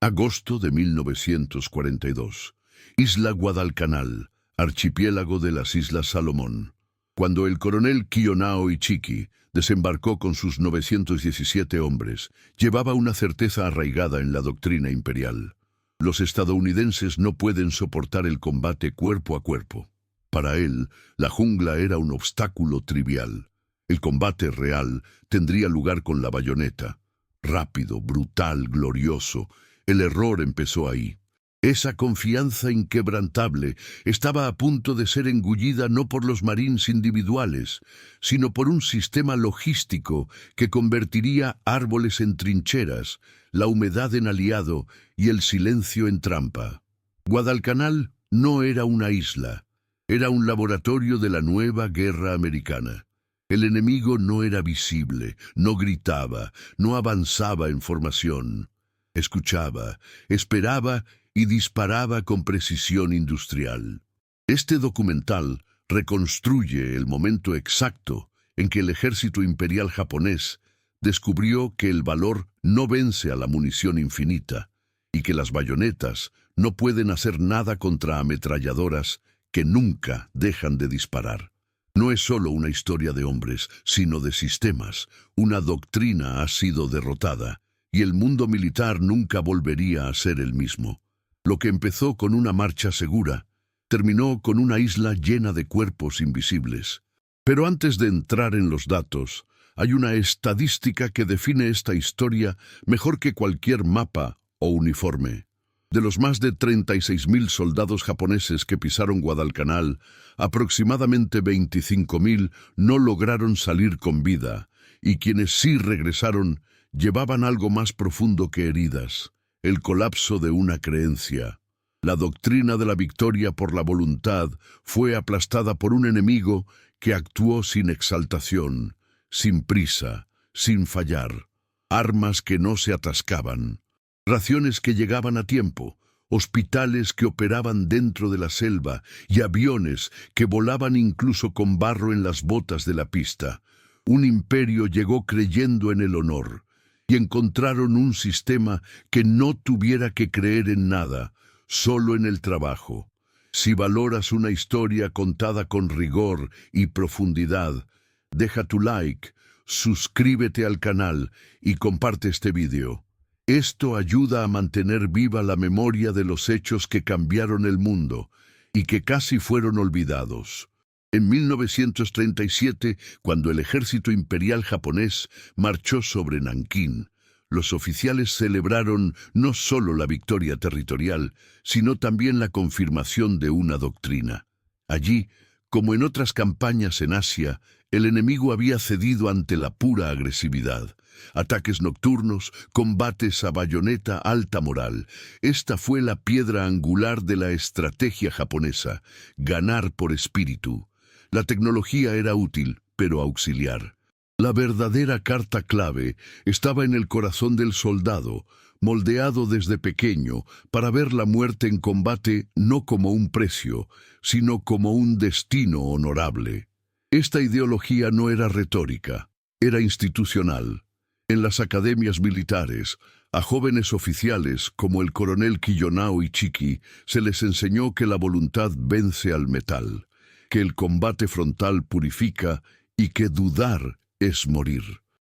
Agosto de 1942. Isla Guadalcanal, archipiélago de las Islas Salomón. Cuando el coronel Kiyonao Ichiki desembarcó con sus 917 hombres, llevaba una certeza arraigada en la doctrina imperial. Los estadounidenses no pueden soportar el combate cuerpo a cuerpo. Para él, la jungla era un obstáculo trivial. El combate real tendría lugar con la bayoneta. Rápido, brutal, glorioso. El error empezó ahí. Esa confianza inquebrantable estaba a punto de ser engullida no por los marines individuales, sino por un sistema logístico que convertiría árboles en trincheras, la humedad en aliado y el silencio en trampa. Guadalcanal no era una isla, era un laboratorio de la nueva guerra americana. El enemigo no era visible, no gritaba, no avanzaba en formación. Escuchaba, esperaba y disparaba con precisión industrial. Este documental reconstruye el momento exacto en que el ejército imperial japonés descubrió que el valor no vence a la munición infinita y que las bayonetas no pueden hacer nada contra ametralladoras que nunca dejan de disparar. No es solo una historia de hombres, sino de sistemas. Una doctrina ha sido derrotada y el mundo militar nunca volvería a ser el mismo. Lo que empezó con una marcha segura, terminó con una isla llena de cuerpos invisibles. Pero antes de entrar en los datos, hay una estadística que define esta historia mejor que cualquier mapa o uniforme. De los más de 36.000 soldados japoneses que pisaron Guadalcanal, aproximadamente 25.000 no lograron salir con vida, y quienes sí regresaron llevaban algo más profundo que heridas: el colapso de una creencia. La doctrina de la victoria por la voluntad fue aplastada por un enemigo que actuó sin exaltación, sin prisa, sin fallar. Armas que no se atascaban, raciones que llegaban a tiempo, hospitales que operaban dentro de la selva y aviones que volaban incluso con barro en las botas de la pista. Un imperio llegó creyendo en el honor, y encontraron un sistema que no tuviera que creer en nada, solo en el trabajo. Si valoras una historia contada con rigor y profundidad, deja tu like, suscríbete al canal y comparte este video. Esto ayuda a mantener viva la memoria de los hechos que cambiaron el mundo y que casi fueron olvidados. En 1937, cuando el ejército imperial japonés marchó sobre Nankín, los oficiales celebraron no solo la victoria territorial, sino también la confirmación de una doctrina. Allí, como en otras campañas en Asia, el enemigo había cedido ante la pura agresividad. Ataques nocturnos, combates a bayoneta, alta moral. Esta fue la piedra angular de la estrategia japonesa: ganar por espíritu. La tecnología era útil, pero auxiliar. La verdadera carta clave estaba en el corazón del soldado, moldeado desde pequeño para ver la muerte en combate no como un precio, sino como un destino honorable. Esta ideología no era retórica, era institucional. En las academias militares, a jóvenes oficiales como el coronel Kiyonao Ichiki se les enseñó que la voluntad vence al metal, que el combate frontal purifica y que dudar es morir.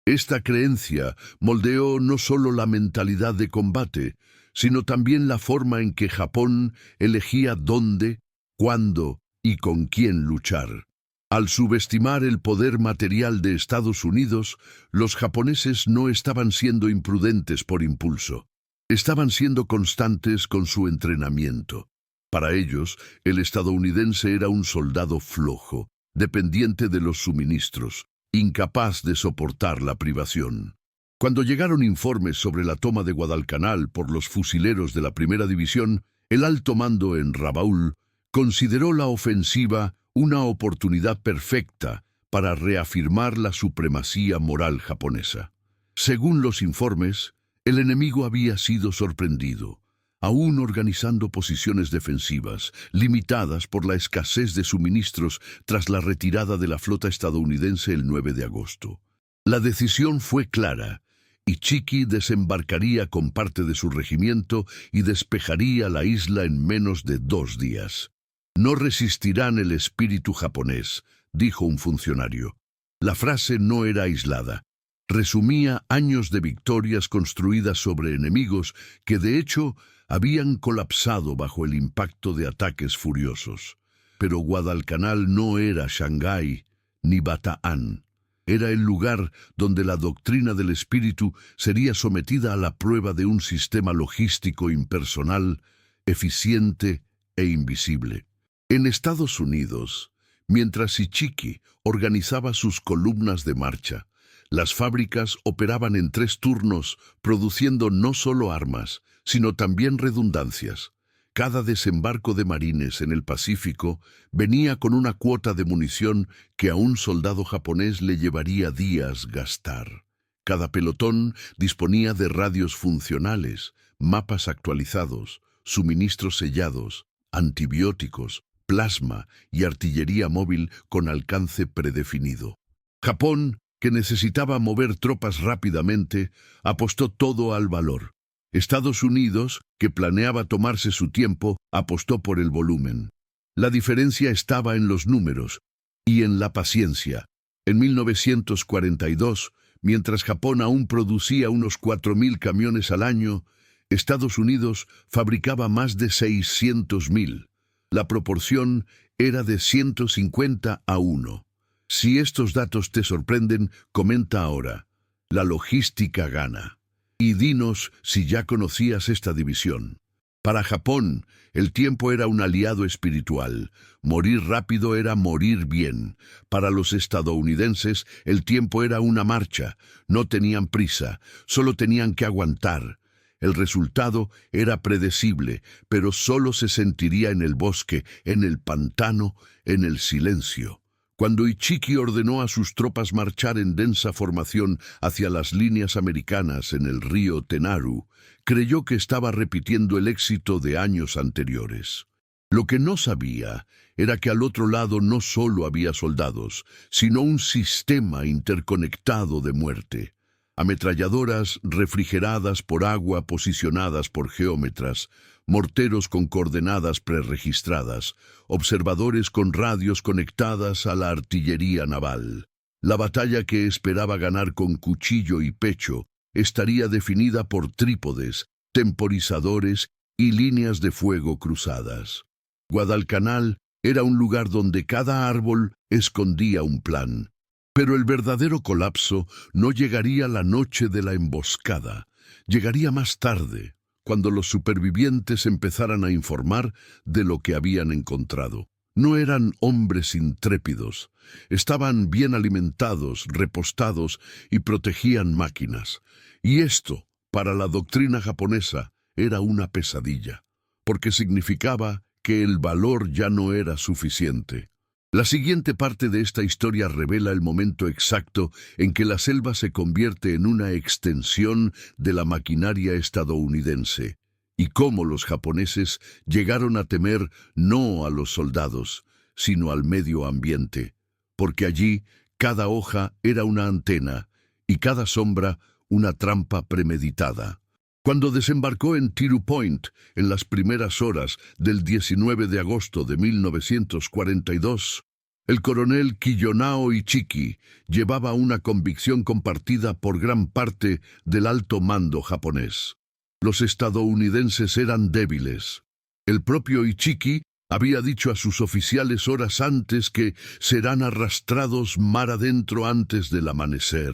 Esta creencia moldeó no solo la mentalidad de combate, sino también la forma en que Japón elegía dónde, cuándo y con quién luchar. Al subestimar el poder material de Estados Unidos, los japoneses no estaban siendo imprudentes por impulso. Estaban siendo constantes con su entrenamiento. Para ellos, el estadounidense era un soldado flojo, dependiente de los suministros, incapaz de soportar la privación. Cuando llegaron informes sobre la toma de Guadalcanal por los fusileros de la Primera División, el alto mando en Rabaul consideró la ofensiva una oportunidad perfecta para reafirmar la supremacía moral japonesa. Según los informes, el enemigo había sido sorprendido, aún organizando posiciones defensivas, limitadas por la escasez de suministros tras la retirada de la flota estadounidense el 9 de agosto. La decisión fue clara: Ichiki desembarcaría con parte de su regimiento y despejaría la isla en menos de 2 días. No resistirán el espíritu japonés, dijo un funcionario. La frase no era aislada. Resumía años de victorias construidas sobre enemigos que de hecho habían colapsado bajo el impacto de ataques furiosos. Pero Guadalcanal no era Shanghái ni Bataan. Era el lugar donde la doctrina del espíritu sería sometida a la prueba de un sistema logístico impersonal, eficiente e invisible. En Estados Unidos, mientras Ichiki organizaba sus columnas de marcha, las fábricas operaban en 3 turnos, produciendo no solo armas, sino también redundancias. Cada desembarco de marines en el Pacífico venía con una cuota de munición que a un soldado japonés le llevaría días gastar. Cada pelotón disponía de radios funcionales, mapas actualizados, suministros sellados, antibióticos, plasma y artillería móvil con alcance predefinido. Japón, que necesitaba mover tropas rápidamente, apostó todo al valor. Estados Unidos, que planeaba tomarse su tiempo, apostó por el volumen. La diferencia estaba en los números y en la paciencia. En 1942, mientras Japón aún producía unos 4.000 camiones al año, Estados Unidos fabricaba más de 600.000. La proporción era de 150 a 1. Si estos datos te sorprenden, comenta ahora. La logística gana. Y dinos si ya conocías esta división. Para Japón, el tiempo era un aliado espiritual. Morir rápido era morir bien. Para los estadounidenses, el tiempo era una marcha. No tenían prisa, solo tenían que aguantar. El resultado era predecible, pero solo se sentiría en el bosque, en el pantano, en el silencio. Cuando Ichiki ordenó a sus tropas marchar en densa formación hacia las líneas americanas en el río Tenaru, creyó que estaba repitiendo el éxito de años anteriores. Lo que no sabía era que al otro lado no solo había soldados, sino un sistema interconectado de muerte. Ametralladoras refrigeradas por agua posicionadas por geómetras, morteros con coordenadas preregistradas, observadores con radios conectadas a la artillería naval. La batalla que esperaba ganar con cuchillo y pecho estaría definida por trípodes, temporizadores y líneas de fuego cruzadas. Guadalcanal era un lugar donde cada árbol escondía un plan. Pero el verdadero colapso no llegaría la noche de la emboscada, llegaría más tarde, cuando los supervivientes empezaran a informar de lo que habían encontrado. No eran hombres intrépidos, estaban bien alimentados, repostados y protegían máquinas. Y esto, para la doctrina japonesa, era una pesadilla, porque significaba que el valor ya no era suficiente. La siguiente parte de esta historia revela el momento exacto en que la selva se convierte en una extensión de la maquinaria estadounidense, y cómo los japoneses llegaron a temer no a los soldados, sino al medio ambiente, porque allí cada hoja era una antena y cada sombra una trampa premeditada. Cuando desembarcó en Tiru Point en las primeras horas del 19 de agosto de 1942, el coronel Kiyonao Ichiki llevaba una convicción compartida por gran parte del alto mando japonés. Los estadounidenses eran débiles. El propio Ichiki había dicho a sus oficiales horas antes que serán arrastrados mar adentro antes del amanecer.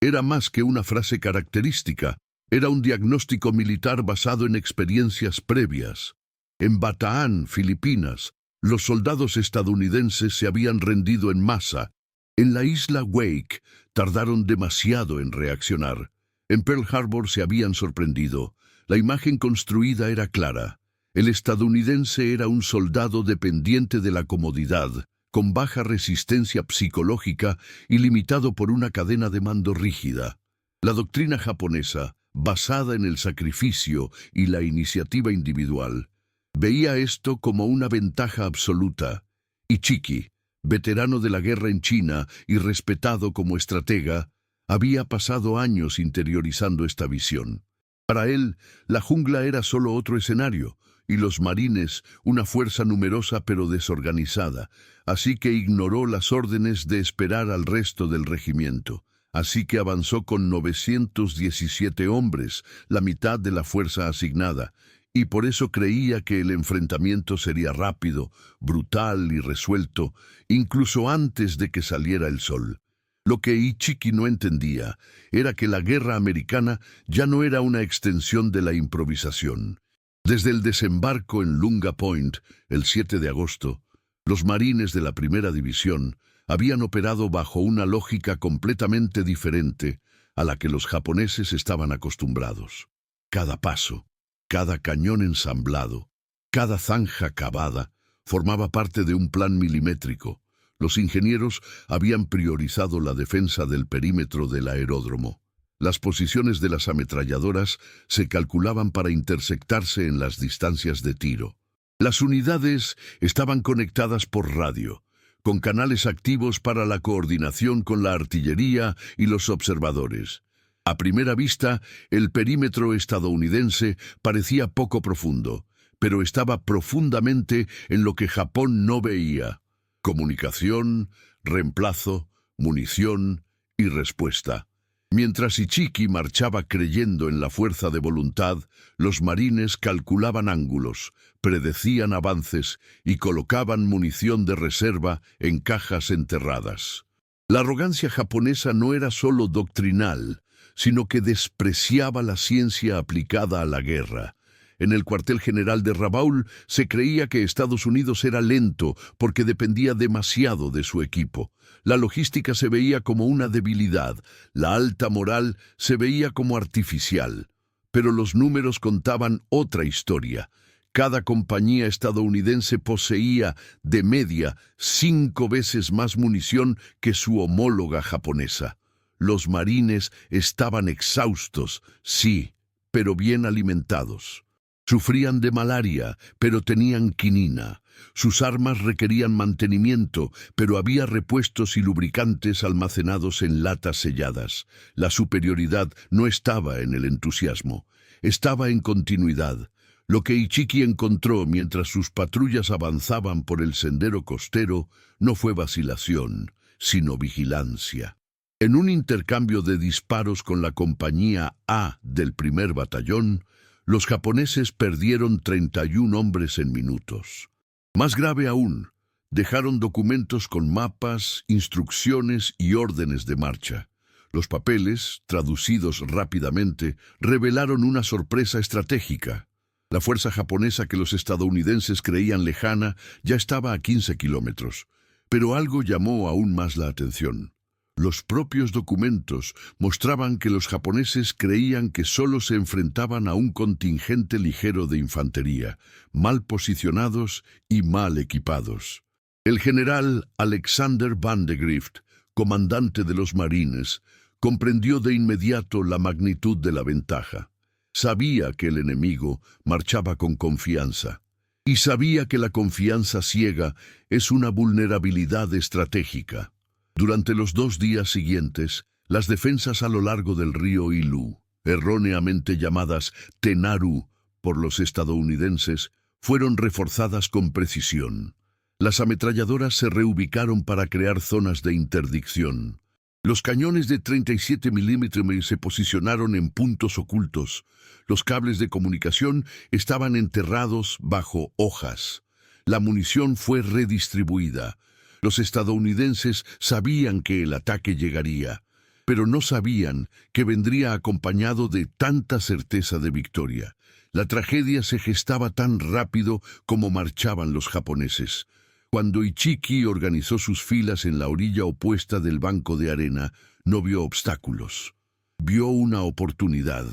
Era más que una frase característica. Era un diagnóstico militar basado en experiencias previas. En Bataan, Filipinas, los soldados estadounidenses se habían rendido en masa. En la isla Wake tardaron demasiado en reaccionar. En Pearl Harbor se habían sorprendido. La imagen construida era clara. El estadounidense era un soldado dependiente de la comodidad, con baja resistencia psicológica y limitado por una cadena de mando rígida. La doctrina japonesa, basada en el sacrificio y la iniciativa individual, veía esto como una ventaja absoluta. Ichiki, veterano de la guerra en China y respetado como estratega, Había pasado años interiorizando esta visión. Para él, la jungla era solo otro escenario, y los marines una fuerza numerosa pero desorganizada, así que ignoró las órdenes de esperar al resto del regimiento. Así que avanzó con 917 hombres, la mitad de la fuerza asignada, y por eso creía que el enfrentamiento sería rápido, brutal y resuelto, incluso antes de que saliera el sol. Lo que Ichiki no entendía era que la guerra americana ya no era una extensión de la improvisación. Desde el desembarco en Lunga Point, el 7 de agosto, los marines de la Primera División habían operado bajo una lógica completamente diferente a la que los japoneses estaban acostumbrados. Cada paso, cada cañón ensamblado, cada zanja cavada, formaba parte de un plan milimétrico. Los ingenieros habían priorizado la defensa del perímetro del aeródromo. Las posiciones de las ametralladoras se calculaban para intersectarse en las distancias de tiro. Las unidades estaban conectadas por radio, con canales activos para la coordinación con la artillería y los observadores. A primera vista, el perímetro estadounidense parecía poco profundo, pero estaba profundamente en lo que Japón no veía: comunicación, reemplazo, munición y respuesta. Mientras Ichiki marchaba creyendo en la fuerza de voluntad, los marines calculaban ángulos, predecían avances y colocaban munición de reserva en cajas enterradas. La arrogancia japonesa no era solo doctrinal, sino que despreciaba la ciencia aplicada a la guerra. En el cuartel general de Rabaul se creía que Estados Unidos era lento porque dependía demasiado de su equipo. La logística se veía como una debilidad, la alta moral se veía como artificial. Pero los números contaban otra historia. Cada compañía estadounidense poseía, de media, 5 veces más munición que su homóloga japonesa. Los marines estaban exhaustos, sí, pero bien alimentados. Sufrían de malaria, pero tenían quinina. Sus armas requerían mantenimiento, pero había repuestos y lubricantes almacenados en latas selladas. La superioridad no estaba en el entusiasmo, estaba en continuidad. Lo que Ichiki encontró mientras sus patrullas avanzaban por el sendero costero no fue vacilación, sino vigilancia. En un intercambio de disparos con la compañía A del primer batallón, los japoneses perdieron 31 hombres en minutos. Más grave aún, dejaron documentos con mapas, instrucciones y órdenes de marcha. Los papeles, traducidos rápidamente, revelaron una sorpresa estratégica. La fuerza japonesa que los estadounidenses creían lejana ya estaba a 15 kilómetros. Pero algo llamó aún más la atención. Los propios documentos mostraban que los japoneses creían que solo se enfrentaban a un contingente ligero de infantería, mal posicionados y mal equipados. El general Alexander Van de Grift, comandante de los marines, comprendió de inmediato la magnitud de la ventaja. Sabía que el enemigo marchaba con confianza, y sabía que la confianza ciega es una vulnerabilidad estratégica. Durante los 2 días siguientes, las defensas a lo largo del río Ilu, erróneamente llamadas Tenaru por los estadounidenses, fueron reforzadas con precisión. Las ametralladoras se reubicaron para crear zonas de interdicción. Los cañones de 37 milímetros se posicionaron en puntos ocultos. Los cables de comunicación estaban enterrados bajo hojas. La munición fue redistribuida. Los estadounidenses sabían que el ataque llegaría, pero no sabían que vendría acompañado de tanta certeza de victoria. La tragedia se gestaba tan rápido como marchaban los japoneses. Cuando Ichiki organizó sus filas en la orilla opuesta del banco de arena, no vio obstáculos. Vio una oportunidad.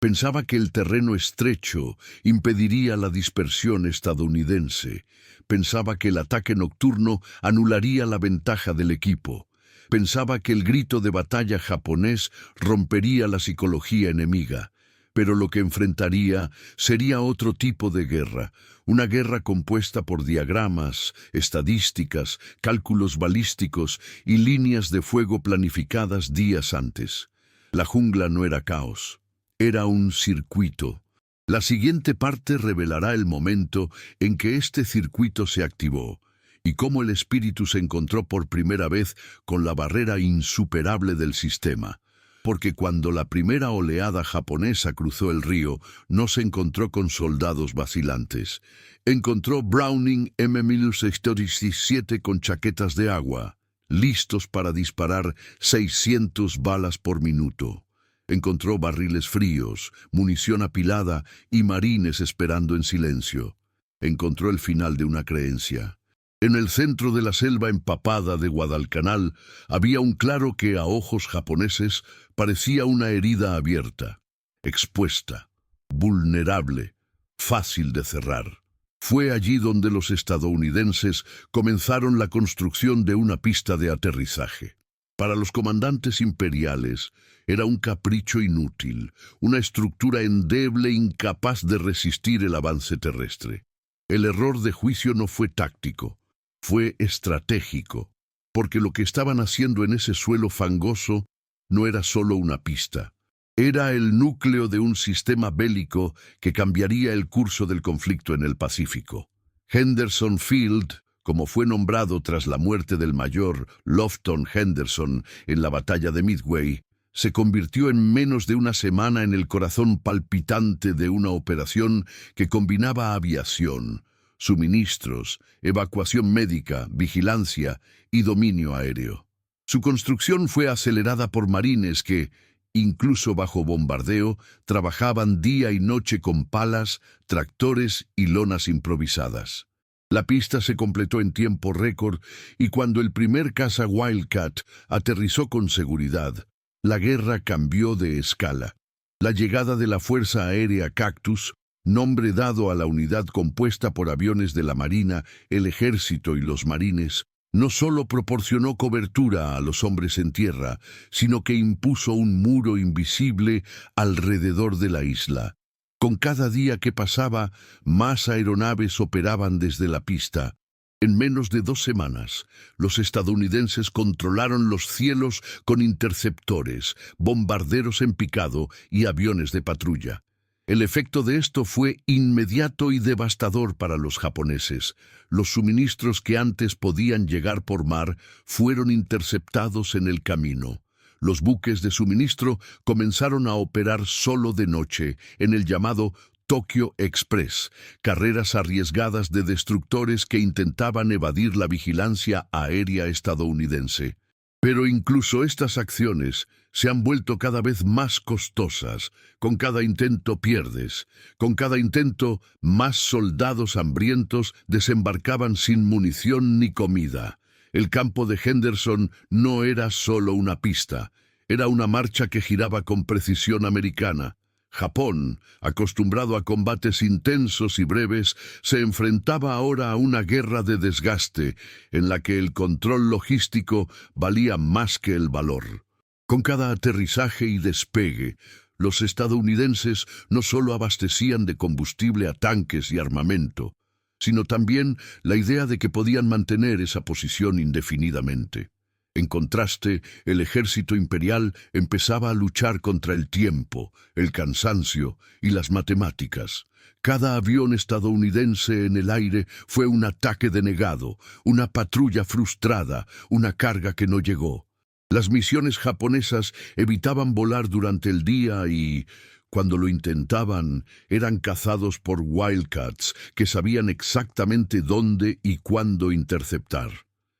Pensaba que el terreno estrecho impediría la dispersión estadounidense. Pensaba que el ataque nocturno anularía la ventaja del equipo. Pensaba que el grito de batalla japonés rompería la psicología enemiga. Pero lo que enfrentaría sería otro tipo de guerra, una guerra compuesta por diagramas, estadísticas, cálculos balísticos y líneas de fuego planificadas días antes. La jungla no era caos, era un circuito. La siguiente parte revelará el momento en que este circuito se activó y cómo el espíritu se encontró por primera vez con la barrera insuperable del sistema. Porque cuando la primera oleada japonesa cruzó el río, no se encontró con soldados vacilantes. Encontró Browning M-117 con chaquetas de agua, listos para disparar 600 balas por minuto. Encontró barriles fríos, munición apilada y marines esperando en silencio. Encontró el final de una creencia. En el centro de la selva empapada de Guadalcanal había un claro que a ojos japoneses parecía una herida abierta, expuesta, vulnerable, fácil de cerrar. Fue allí donde los estadounidenses comenzaron la construcción de una pista de aterrizaje. Para los comandantes imperiales era un capricho inútil, una estructura endeble incapaz de resistir el avance terrestre. El error de juicio no fue táctico. Fue estratégico, porque lo que estaban haciendo en ese suelo fangoso no era solo una pista. Era el núcleo de un sistema bélico que cambiaría el curso del conflicto en el Pacífico. Henderson Field, como fue nombrado tras la muerte del mayor Lofton Henderson en la batalla de Midway, se convirtió en menos de una semana en el corazón palpitante de una operación que combinaba aviación, suministros, evacuación médica, vigilancia y dominio aéreo. Su construcción fue acelerada por marines que, incluso bajo bombardeo, trabajaban día y noche con palas, tractores y lonas improvisadas. La pista se completó en tiempo récord y cuando el primer caza Wildcat aterrizó con seguridad, la guerra cambió de escala. La llegada de la Fuerza Aérea Cactus, nombre dado a la unidad compuesta por aviones de la Marina, el Ejército y los Marines, no solo proporcionó cobertura a los hombres en tierra, sino que impuso un muro invisible alrededor de la isla. Con cada día que pasaba, más aeronaves operaban desde la pista. En menos de 2 semanas, los estadounidenses controlaron los cielos con interceptores, bombarderos en picado y aviones de patrulla. El efecto de esto fue inmediato y devastador para los japoneses. Los suministros que antes podían llegar por mar fueron interceptados en el camino. Los buques de suministro comenzaron a operar solo de noche, en el llamado Tokyo Express, carreras arriesgadas de destructores que intentaban evadir la vigilancia aérea estadounidense. Pero incluso estas acciones se han vuelto cada vez más costosas. Con cada intento pierdes. Con cada intento, más soldados hambrientos desembarcaban sin munición ni comida. El campo de Henderson no era solo una pista. Era una marcha que giraba con precisión americana. Japón, acostumbrado a combates intensos y breves, se enfrentaba ahora a una guerra de desgaste, en la que el control logístico valía más que el valor. Con cada aterrizaje y despegue, los estadounidenses no solo abastecían de combustible a tanques y armamento, sino también la idea de que podían mantener esa posición indefinidamente. En contraste, el ejército imperial empezaba a luchar contra el tiempo, el cansancio y las matemáticas. Cada avión estadounidense en el aire fue un ataque denegado, una patrulla frustrada, una carga que no llegó. Las misiones japonesas evitaban volar durante el día y, cuando lo intentaban, eran cazados por Wildcats que sabían exactamente dónde y cuándo interceptar.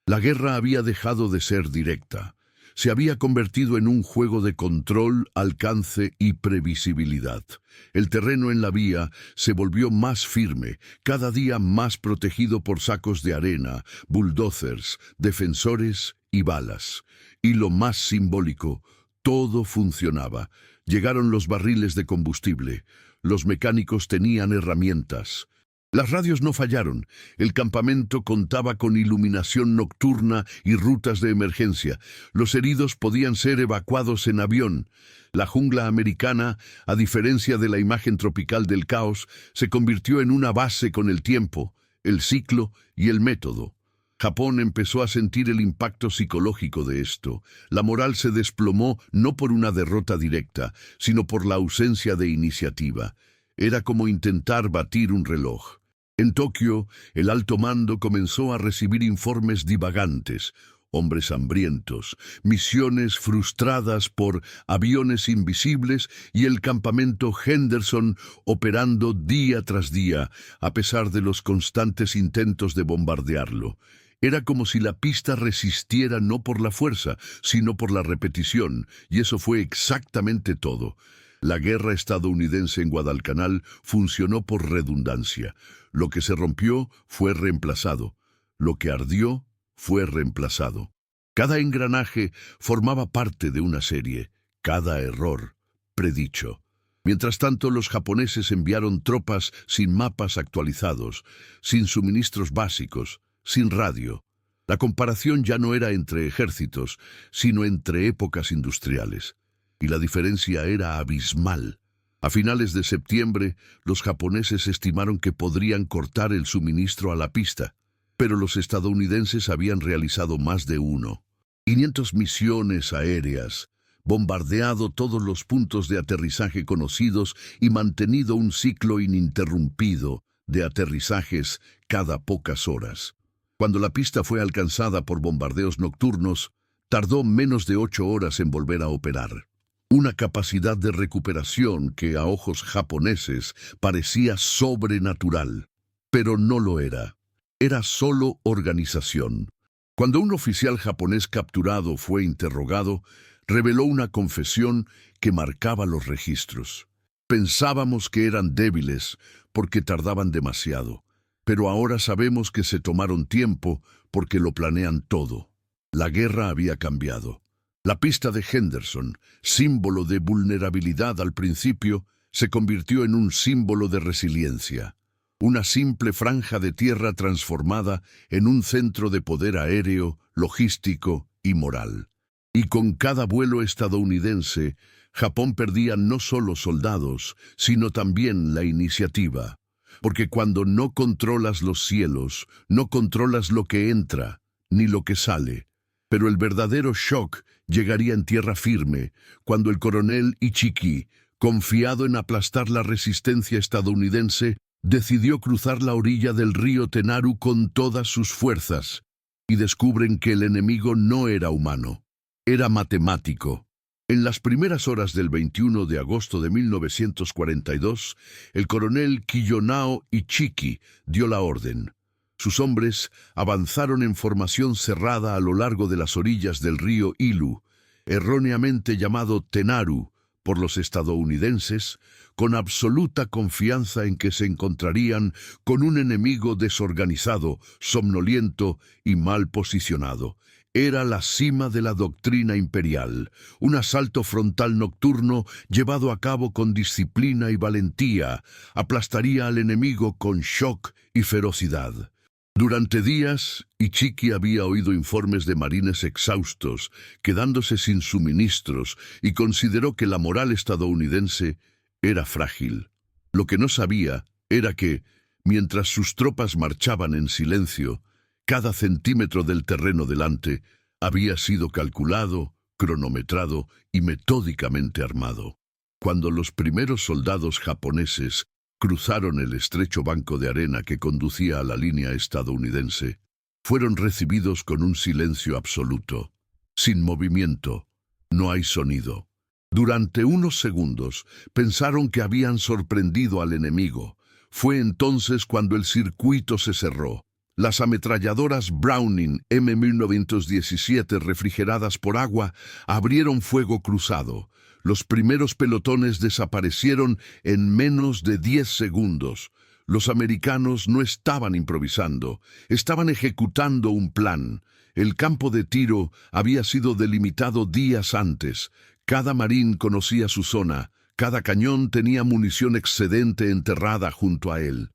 La guerra había dejado de ser directa. Se había convertido en un juego de control, alcance y previsibilidad. El terreno en la vía se volvió más firme, cada día más protegido por sacos de arena, bulldozers, defensores y balas. Y lo más simbólico, todo funcionaba. Llegaron los barriles de combustible. Los mecánicos tenían herramientas. Las radios no fallaron. El campamento contaba con iluminación nocturna y rutas de emergencia. Los heridos podían ser evacuados en avión. La jungla americana, a diferencia de la imagen tropical del caos, se convirtió en una base con el tiempo, el ciclo y el método. Japón empezó a sentir el impacto psicológico de esto. La moral se desplomó no por una derrota directa, sino por la ausencia de iniciativa. Era como intentar batir un reloj. En Tokio, el alto mando comenzó a recibir informes divagantes, hombres hambrientos, misiones frustradas por aviones invisibles y el campamento Henderson operando día tras día, a pesar de los constantes intentos de bombardearlo. Era como si la pista resistiera no por la fuerza, sino por la repetición, y eso fue exactamente todo. La guerra estadounidense en Guadalcanal funcionó por redundancia. Lo que se rompió fue reemplazado. Lo que ardió fue reemplazado. Cada engranaje formaba parte de una serie. Cada error, predicho. Mientras tanto, los japoneses enviaron tropas sin mapas actualizados, sin suministros básicos, sin radio. La comparación ya no era entre ejércitos, sino entre épocas industriales. Y la diferencia era abismal. A finales de septiembre, los japoneses estimaron que podrían cortar el suministro a la pista, pero los estadounidenses habían realizado más de uno. 500 misiones aéreas, bombardeado todos los puntos de aterrizaje conocidos y mantenido un ciclo ininterrumpido de aterrizajes cada pocas horas. Cuando la pista fue alcanzada por bombardeos nocturnos, tardó menos de 8 horas en volver a operar. Una capacidad de recuperación que a ojos japoneses parecía sobrenatural, pero no lo era. Era solo organización. Cuando un oficial japonés capturado fue interrogado, reveló una confesión que marcaba los registros. Pensábamos que eran débiles porque tardaban demasiado, pero ahora sabemos que se tomaron tiempo porque lo planean todo. La guerra había cambiado. La pista de Henderson, símbolo de vulnerabilidad al principio, se convirtió en un símbolo de resiliencia. Una simple franja de tierra transformada en un centro de poder aéreo, logístico y moral. Y con cada vuelo estadounidense, Japón perdía no solo soldados, sino también la iniciativa. Porque cuando no controlas los cielos, no controlas lo que entra, ni lo que sale. Pero el verdadero shock llegaría en tierra firme, cuando el coronel Ichiki, confiado en aplastar la resistencia estadounidense, decidió cruzar la orilla del río Tenaru con todas sus fuerzas, y descubren que el enemigo no era humano, era matemático. En las primeras horas del 21 de agosto de 1942, el coronel Kiyonao Ichiki dio la orden. Sus hombres avanzaron en formación cerrada a lo largo de las orillas del río Ilu, erróneamente llamado Tenaru por los estadounidenses, con absoluta confianza en que se encontrarían con un enemigo desorganizado, somnoliento y mal posicionado. Era la cima de la doctrina imperial, un asalto frontal nocturno llevado a cabo con disciplina y valentía, aplastaría al enemigo con shock y ferocidad. Durante días, Ichiki había oído informes de marines exhaustos, quedándose sin suministros, y consideró que la moral estadounidense era frágil. Lo que no sabía era que, mientras sus tropas marchaban en silencio, cada centímetro del terreno delante había sido calculado, cronometrado y metódicamente armado. Cuando los primeros soldados japoneses cruzaron el estrecho banco de arena que conducía a la línea estadounidense, fueron recibidos con un silencio absoluto. Sin movimiento, no hay sonido. Durante unos segundos pensaron que habían sorprendido al enemigo. Fue entonces cuando el circuito se cerró. Las ametralladoras Browning M1917 refrigeradas por agua abrieron fuego cruzado. Los primeros pelotones desaparecieron en menos de 10 segundos. Los americanos no estaban improvisando, estaban ejecutando un plan. El campo de tiro había sido delimitado días antes. Cada marín conocía su zona, cada cañón tenía munición excedente enterrada junto a él.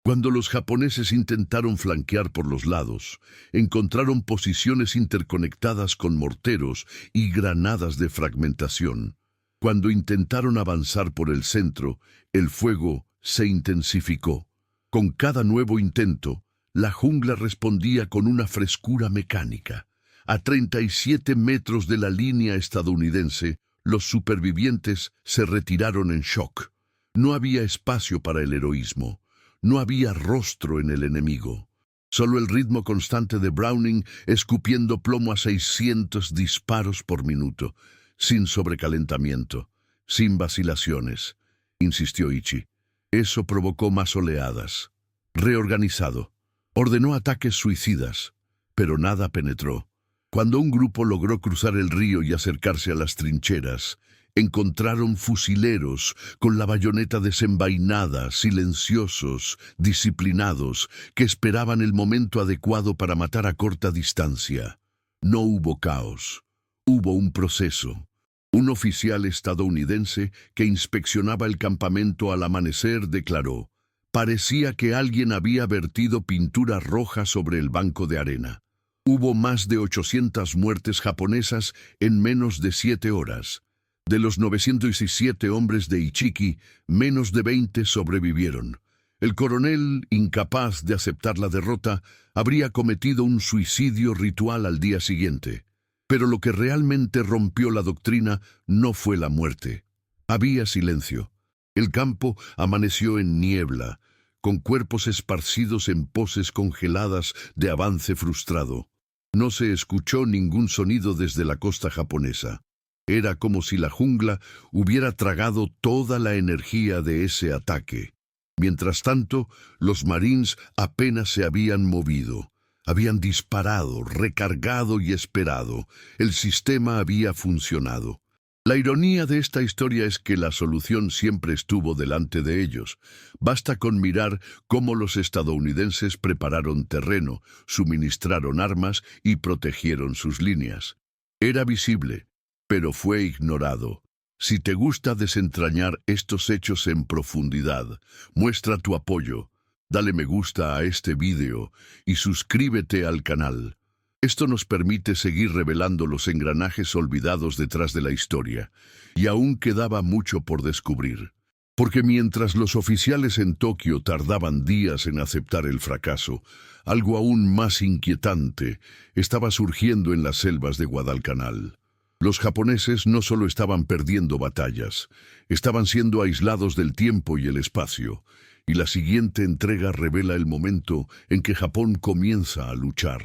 Cuando los japoneses intentaron flanquear por los lados, encontraron posiciones interconectadas con morteros y granadas de fragmentación. Cuando intentaron avanzar por el centro, el fuego se intensificó. Con cada nuevo intento, la jungla respondía con una frescura mecánica. A 37 metros de la línea estadounidense, los supervivientes se retiraron en shock. No había espacio para el heroísmo. No había rostro en el enemigo. Solo el ritmo constante de Browning escupiendo plomo a 600 disparos por minuto, sin sobrecalentamiento, sin vacilaciones, insistió Ichi. Eso provocó más oleadas. Reorganizado, ordenó ataques suicidas, pero nada penetró. Cuando un grupo logró cruzar el río y acercarse a las trincheras, encontraron fusileros con la bayoneta desenvainada, silenciosos, disciplinados, que esperaban el momento adecuado para matar a corta distancia. No hubo caos, hubo un proceso. Un oficial estadounidense que inspeccionaba el campamento al amanecer declaró: parecía que alguien había vertido pintura roja sobre el banco de arena. Hubo más de 800 muertes japonesas en menos de 7 horas. De los 907 hombres de Ichiki, menos de 20 sobrevivieron. El coronel, incapaz de aceptar la derrota, habría cometido un suicidio ritual al día siguiente. Pero lo que realmente rompió la doctrina no fue la muerte. Había silencio. El campo amaneció en niebla, con cuerpos esparcidos en poses congeladas de avance frustrado. No se escuchó ningún sonido desde la costa japonesa. Era como si la jungla hubiera tragado toda la energía de ese ataque. Mientras tanto, los Marines apenas se habían movido. Habían disparado, recargado y esperado. El sistema había funcionado. La ironía de esta historia es que la solución siempre estuvo delante de ellos. Basta con mirar cómo los estadounidenses prepararon terreno, suministraron armas y protegieron sus líneas. Era visible, pero fue ignorado. Si te gusta desentrañar estos hechos en profundidad, muestra tu apoyo. Dale me gusta a este vídeo y suscríbete al canal. Esto nos permite seguir revelando los engranajes olvidados detrás de la historia, y aún quedaba mucho por descubrir. Porque mientras los oficiales en Tokio tardaban días en aceptar el fracaso, algo aún más inquietante estaba surgiendo en las selvas de Guadalcanal. Los japoneses no solo estaban perdiendo batallas, estaban siendo aislados del tiempo y el espacio, y la siguiente entrega revela el momento en que Japón comienza a luchar.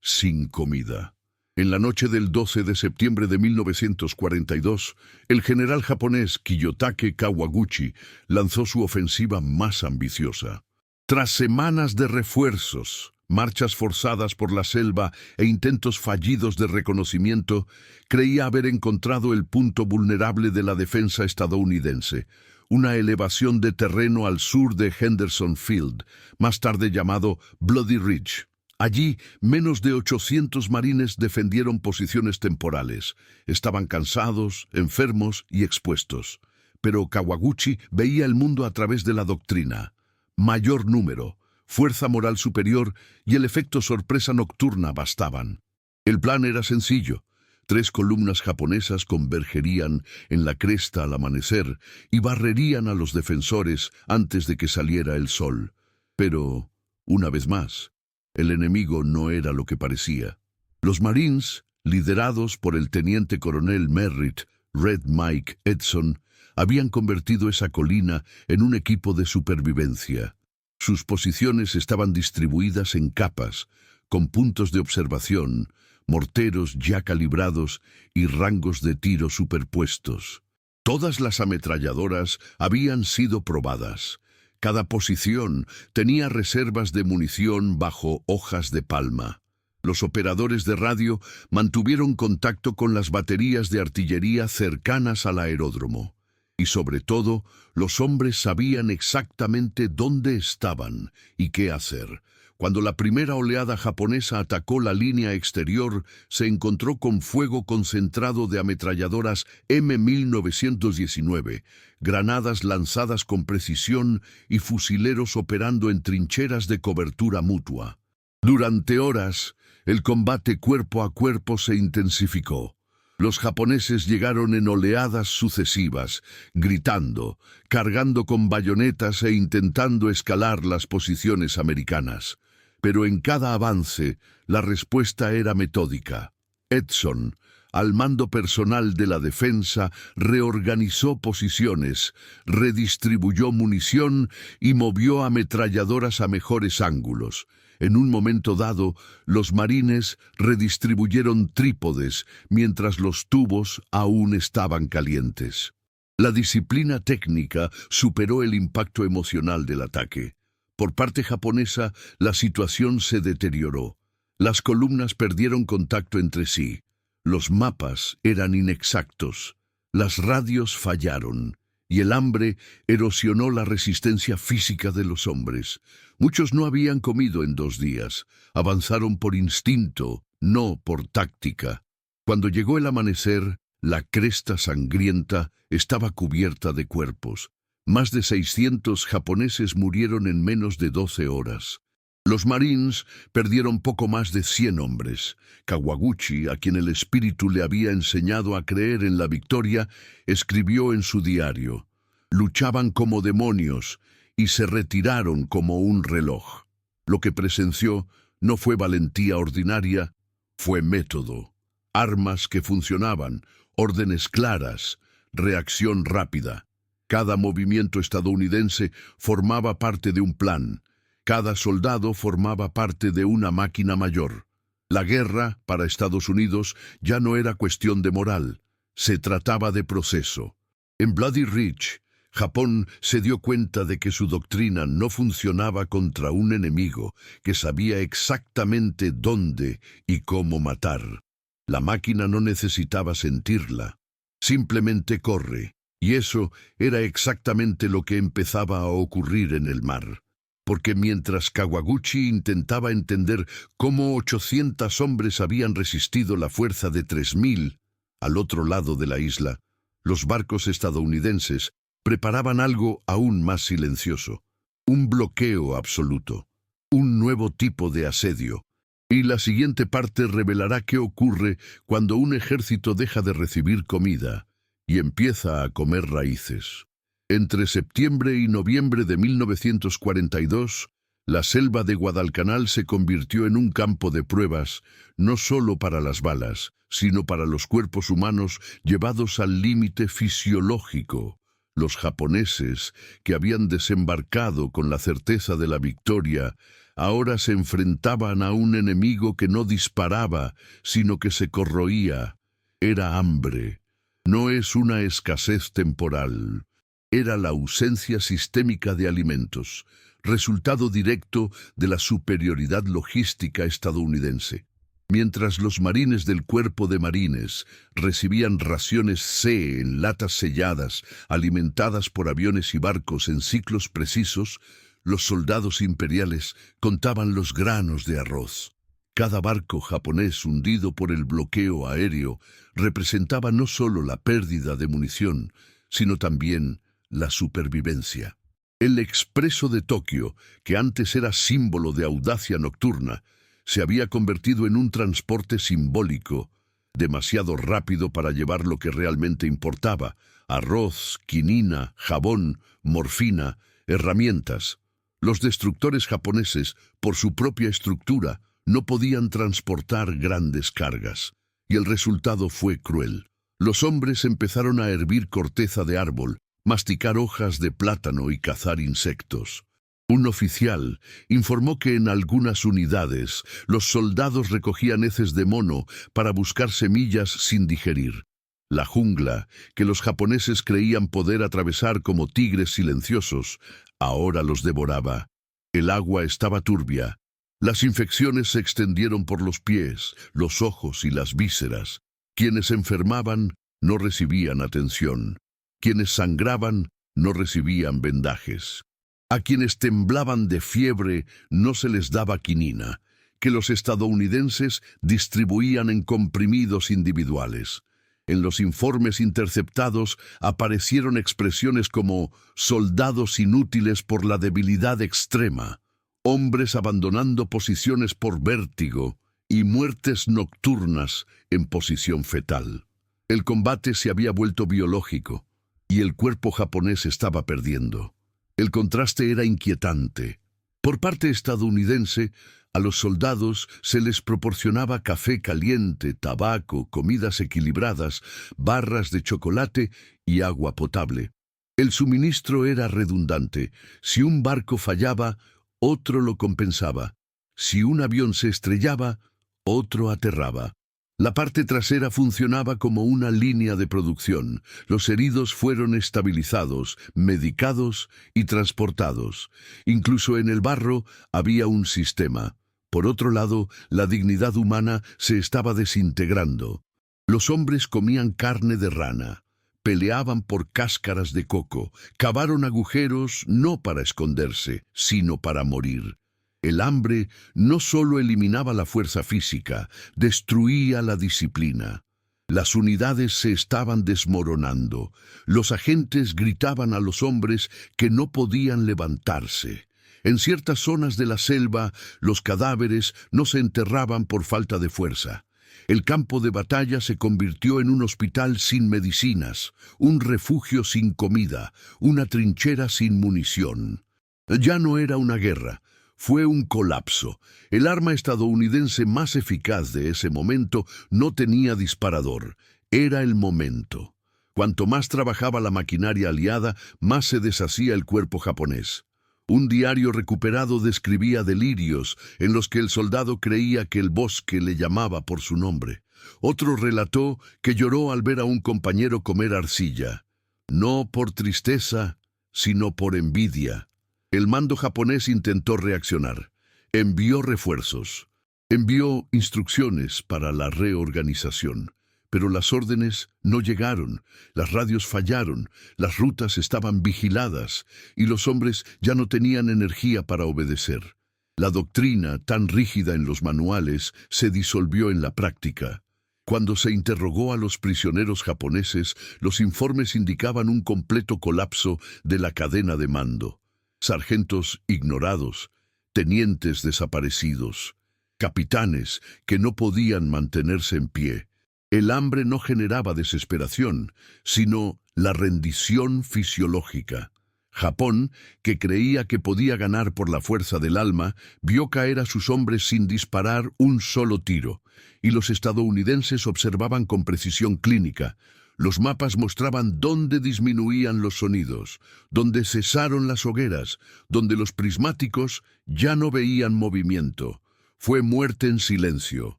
Sin comida. En la noche del 12 de septiembre de 1942, el general japonés Kiyotake Kawaguchi lanzó su ofensiva más ambiciosa. Tras semanas de refuerzos, marchas forzadas por la selva e intentos fallidos de reconocimiento, creía haber encontrado el punto vulnerable de la defensa estadounidense, una elevación de terreno al sur de Henderson Field, más tarde llamado Bloody Ridge. Allí, menos de 800 marines defendieron posiciones temporales. Estaban cansados, enfermos y expuestos. Pero Kawaguchi veía el mundo a través de la doctrina. Mayor número, fuerza moral superior y el efecto sorpresa nocturna bastaban. El plan era sencillo. 3 columnas japonesas convergerían en la cresta al amanecer y barrerían a los defensores antes de que saliera el sol. Pero, una vez más, el enemigo no era lo que parecía. Los Marines, liderados por el teniente coronel Merritt, Red Mike Edson, habían convertido esa colina en un equipo de supervivencia. Sus posiciones estaban distribuidas en capas, con puntos de observación, morteros ya calibrados y rangos de tiro superpuestos. Todas las ametralladoras habían sido probadas. Cada posición tenía reservas de munición bajo hojas de palma. Los operadores de radio mantuvieron contacto con las baterías de artillería cercanas al aeródromo. Y sobre todo, los hombres sabían exactamente dónde estaban y qué hacer, Cuando la primera oleada japonesa atacó la línea exterior, se encontró con fuego concentrado de ametralladoras M1919, granadas lanzadas con precisión y fusileros operando en trincheras de cobertura mutua. Durante horas, el combate cuerpo a cuerpo se intensificó. Los japoneses llegaron en oleadas sucesivas, gritando, cargando con bayonetas e intentando escalar las posiciones americanas. Pero en cada avance, la respuesta era metódica. Edson, al mando personal de la defensa, reorganizó posiciones, redistribuyó munición y movió ametralladoras a mejores ángulos. En un momento dado, los marines redistribuyeron trípodes mientras los tubos aún estaban calientes. La disciplina técnica superó el impacto emocional del ataque. Por parte japonesa, la situación se deterioró. Las columnas perdieron contacto entre sí. Los mapas eran inexactos. Las radios fallaron. Y el hambre erosionó la resistencia física de los hombres. Muchos no habían comido en 2 días. Avanzaron por instinto, no por táctica. Cuando llegó el amanecer, la cresta sangrienta estaba cubierta de cuerpos. Más de 600 japoneses murieron en menos de 12 horas. Los Marines perdieron poco más de 100 hombres. Kawaguchi, a quien el espíritu le había enseñado a creer en la victoria, escribió en su diario: «Luchaban como demonios y se retiraron como un reloj». Lo que presenció no fue valentía ordinaria, fue método. Armas que funcionaban, órdenes claras, reacción rápida. Cada movimiento estadounidense formaba parte de un plan. Cada soldado formaba parte de una máquina mayor. La guerra, para Estados Unidos, ya no era cuestión de moral. Se trataba de proceso. En Bloody Ridge, Japón se dio cuenta de que su doctrina no funcionaba contra un enemigo que sabía exactamente dónde y cómo matar. La máquina no necesitaba sentirla. Simplemente corre. Y eso era exactamente lo que empezaba a ocurrir en el mar. Porque mientras Kawaguchi intentaba entender cómo 800 hombres habían resistido la fuerza de 3000 al otro lado de la isla, los barcos estadounidenses preparaban algo aún más silencioso, un bloqueo absoluto, un nuevo tipo de asedio. Y la siguiente parte revelará qué ocurre cuando un ejército deja de recibir comida y empieza a comer raíces. Entre septiembre y noviembre de 1942, la selva de Guadalcanal se convirtió en un campo de pruebas, no solo para las balas, sino para los cuerpos humanos llevados al límite fisiológico. Los japoneses, que habían desembarcado con la certeza de la victoria, ahora se enfrentaban a un enemigo que no disparaba, sino que se corroía. Era hambre. No es una escasez temporal. Era la ausencia sistémica de alimentos, resultado directo de la superioridad logística estadounidense. Mientras los marines del Cuerpo de Marines recibían raciones C en latas selladas, alimentadas por aviones y barcos en ciclos precisos, los soldados imperiales contaban los granos de arroz. Cada barco japonés hundido por el bloqueo aéreo representaba no solo la pérdida de munición, sino también la supervivencia. El expreso de Tokio, que antes era símbolo de audacia nocturna, se había convertido en un transporte simbólico, demasiado rápido para llevar lo que realmente importaba: arroz, quinina, jabón, morfina, herramientas. Los destructores japoneses, por su propia estructura, no podían transportar grandes cargas, y el resultado fue cruel. Los hombres empezaron a hervir corteza de árbol, masticar hojas de plátano y cazar insectos. Un oficial informó que en algunas unidades los soldados recogían heces de mono para buscar semillas sin digerir. La jungla, que los japoneses creían poder atravesar como tigres silenciosos, ahora los devoraba. El agua estaba turbia. Las infecciones se extendieron por los pies, los ojos y las vísceras. Quienes enfermaban no recibían atención. Quienes sangraban no recibían vendajes. A quienes temblaban de fiebre no se les daba quinina, que los estadounidenses distribuían en comprimidos individuales. En los informes interceptados aparecieron expresiones como soldados inútiles por la debilidad extrema, hombres abandonando posiciones por vértigo y muertes nocturnas en posición fetal. El combate se había vuelto biológico y el cuerpo japonés estaba perdiendo. El contraste era inquietante. Por parte estadounidense, a los soldados se les proporcionaba café caliente, tabaco, comidas equilibradas, barras de chocolate y agua potable. El suministro era redundante. Si un barco fallaba, otro lo compensaba. Si un avión se estrellaba, otro aterraba. La parte trasera funcionaba como una línea de producción. Los heridos fueron estabilizados, medicados y transportados. Incluso en el barro había un sistema. Por otro lado, la dignidad humana se estaba desintegrando. Los hombres comían carne de rana, peleaban por cáscaras de coco, cavaron agujeros no para esconderse, sino para morir. El hambre no solo eliminaba la fuerza física, destruía la disciplina. Las unidades se estaban desmoronando. Los agentes gritaban a los hombres que no podían levantarse. En ciertas zonas de la selva, los cadáveres no se enterraban por falta de fuerza. El campo de batalla se convirtió en un hospital sin medicinas, un refugio sin comida, una trinchera sin munición. Ya no era una guerra. Fue un colapso. El arma estadounidense más eficaz de ese momento no tenía disparador. Era el momento. Cuanto más trabajaba la maquinaria aliada, más se deshacía el cuerpo japonés. Un diario recuperado describía delirios en los que el soldado creía que el bosque le llamaba por su nombre. Otro relató que lloró al ver a un compañero comer arcilla. No por tristeza, sino por envidia. El mando japonés intentó reaccionar. Envió refuerzos. Envió instrucciones para la reorganización. Pero las órdenes no llegaron, las radios fallaron, las rutas estaban vigiladas y los hombres ya no tenían energía para obedecer. La doctrina, tan rígida en los manuales, se disolvió en la práctica. Cuando se interrogó a los prisioneros japoneses, los informes indicaban un completo colapso de la cadena de mando. Sargentos ignorados, tenientes desaparecidos, capitanes que no podían mantenerse en pie. El hambre no generaba desesperación, sino la rendición fisiológica. Japón, que creía que podía ganar por la fuerza del alma, vio caer a sus hombres sin disparar un solo tiro, y los estadounidenses observaban con precisión clínica. Los mapas mostraban dónde disminuían los sonidos, dónde cesaron las hogueras, donde los prismáticos ya no veían movimiento. Fue muerte en silencio.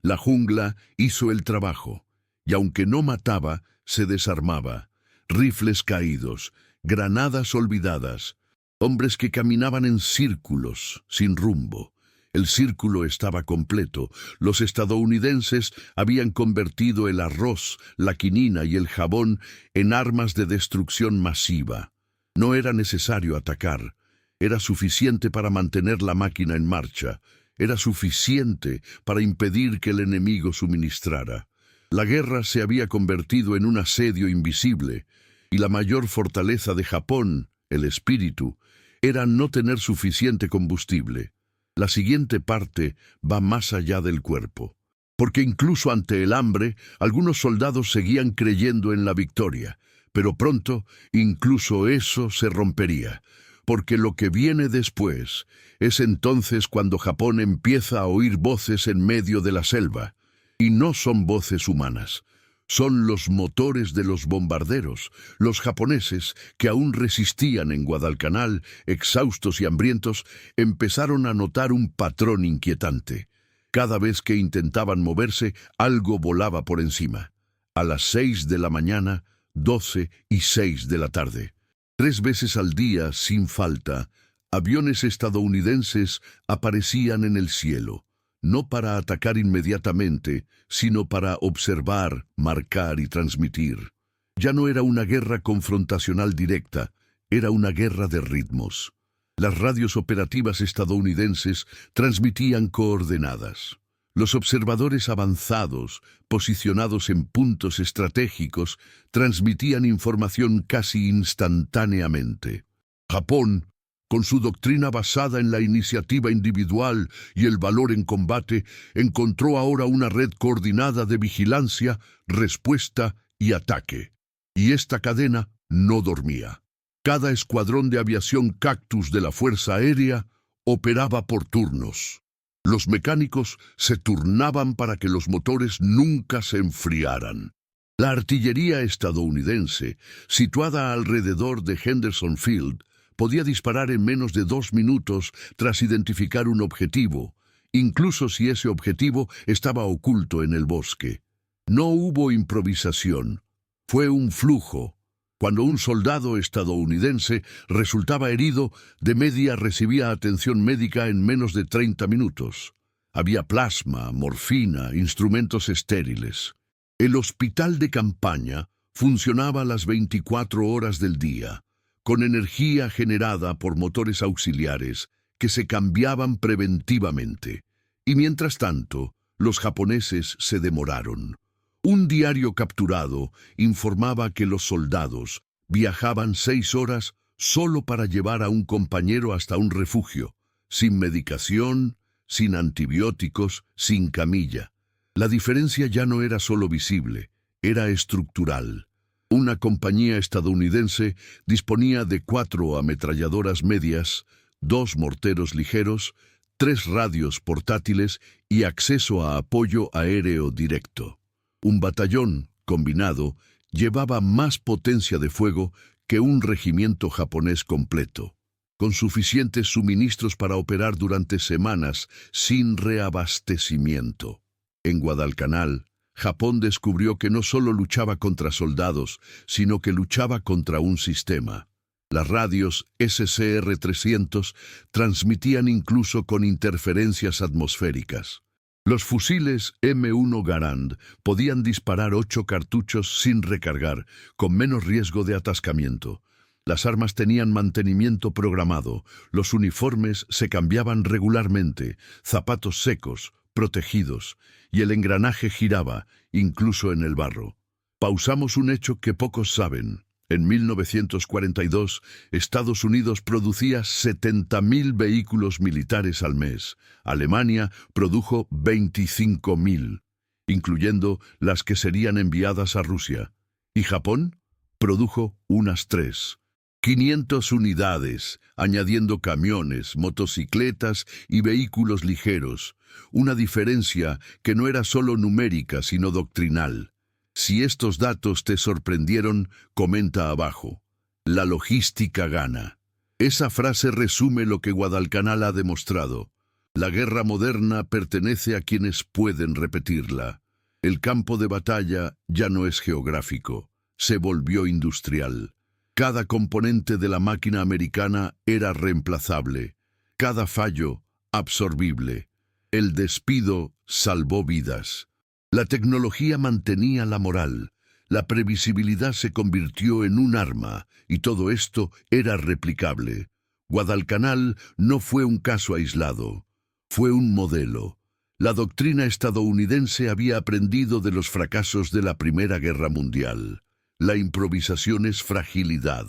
La jungla hizo el trabajo, y aunque no mataba, se desarmaba. Rifles caídos, granadas olvidadas, hombres que caminaban en círculos, sin rumbo. El círculo estaba completo. Los estadounidenses habían convertido el arroz, la quinina y el jabón en armas de destrucción masiva. No era necesario atacar. Era suficiente para mantener la máquina en marcha. Era suficiente para impedir que el enemigo suministrara. La guerra se había convertido en un asedio invisible, y la mayor fortaleza de Japón, el espíritu, era no tener suficiente combustible. La siguiente parte va más allá del cuerpo, porque incluso ante el hambre, algunos soldados seguían creyendo en la victoria, pero pronto incluso eso se rompería, porque lo que viene después es entonces cuando Japón empieza a oír voces en medio de la selva, y no son voces humanas. Son los motores de los bombarderos, los japoneses que aún resistían en Guadalcanal, exhaustos y hambrientos, empezaron a notar un patrón inquietante. Cada vez que intentaban moverse, algo volaba por encima. A las 6 de la mañana, 12 y 6 de la tarde. 3 veces al día, sin falta, aviones estadounidenses aparecían en el cielo. No para atacar inmediatamente, sino para observar, marcar y transmitir. Ya no era una guerra confrontacional directa, era una guerra de ritmos. Las radios operativas estadounidenses transmitían coordenadas. Los observadores avanzados, posicionados en puntos estratégicos, transmitían información casi instantáneamente. Japón, con su doctrina basada en la iniciativa individual y el valor en combate, encontró ahora una red coordinada de vigilancia, respuesta y ataque. Y esta cadena no dormía. Cada escuadrón de aviación Cactus de la Fuerza Aérea operaba por turnos. Los mecánicos se turnaban para que los motores nunca se enfriaran. La artillería estadounidense, situada alrededor de Henderson Field, podía disparar en menos de 2 minutos tras identificar un objetivo, incluso si ese objetivo estaba oculto en el bosque. No hubo improvisación, fue un flujo. Cuando un soldado estadounidense resultaba herido, de media recibía atención médica en menos de 30 minutos. Había plasma, morfina, instrumentos estériles. El hospital de campaña funcionaba las 24 horas del día, con energía generada por motores auxiliares que se cambiaban preventivamente. Y mientras tanto, los japoneses se demoraron. Un diario capturado informaba que los soldados viajaban 6 horas solo para llevar a un compañero hasta un refugio, sin medicación, sin antibióticos, sin camilla. La diferencia ya no era solo visible, era estructural. Una compañía estadounidense disponía de 4 ametralladoras medias, 2 morteros ligeros, 3 radios portátiles y acceso a apoyo aéreo directo. Un batallón, combinado, llevaba más potencia de fuego que un regimiento japonés completo, con suficientes suministros para operar durante semanas sin reabastecimiento. En Guadalcanal, Japón descubrió que no solo luchaba contra soldados, sino que luchaba contra un sistema. Las radios SCR-300 transmitían incluso con interferencias atmosféricas. Los fusiles M1 Garand podían disparar 8 cartuchos sin recargar, con menos riesgo de atascamiento. Las armas tenían mantenimiento programado, los uniformes se cambiaban regularmente, zapatos secos, protegidos, y el engranaje giraba, incluso en el barro. Pausamos un hecho que pocos saben. En 1942, Estados Unidos producía 70.000 vehículos militares al mes. Alemania produjo 25.000, incluyendo las que serían enviadas a Rusia. Y Japón produjo unas 3. 500 unidades, añadiendo camiones, motocicletas y vehículos ligeros. Una diferencia que no era solo numérica, sino doctrinal. Si estos datos te sorprendieron, comenta abajo. La logística gana. Esa frase resume lo que Guadalcanal ha demostrado. La guerra moderna pertenece a quienes pueden repetirla. El campo de batalla ya no es geográfico, se volvió industrial. Cada componente de la máquina americana era reemplazable, cada fallo absorbible. El despido salvó vidas. La tecnología mantenía la moral, la previsibilidad se convirtió en un arma y todo esto era replicable. Guadalcanal no fue un caso aislado, fue un modelo. La doctrina estadounidense había aprendido de los fracasos de la Primera Guerra Mundial. La improvisación es fragilidad.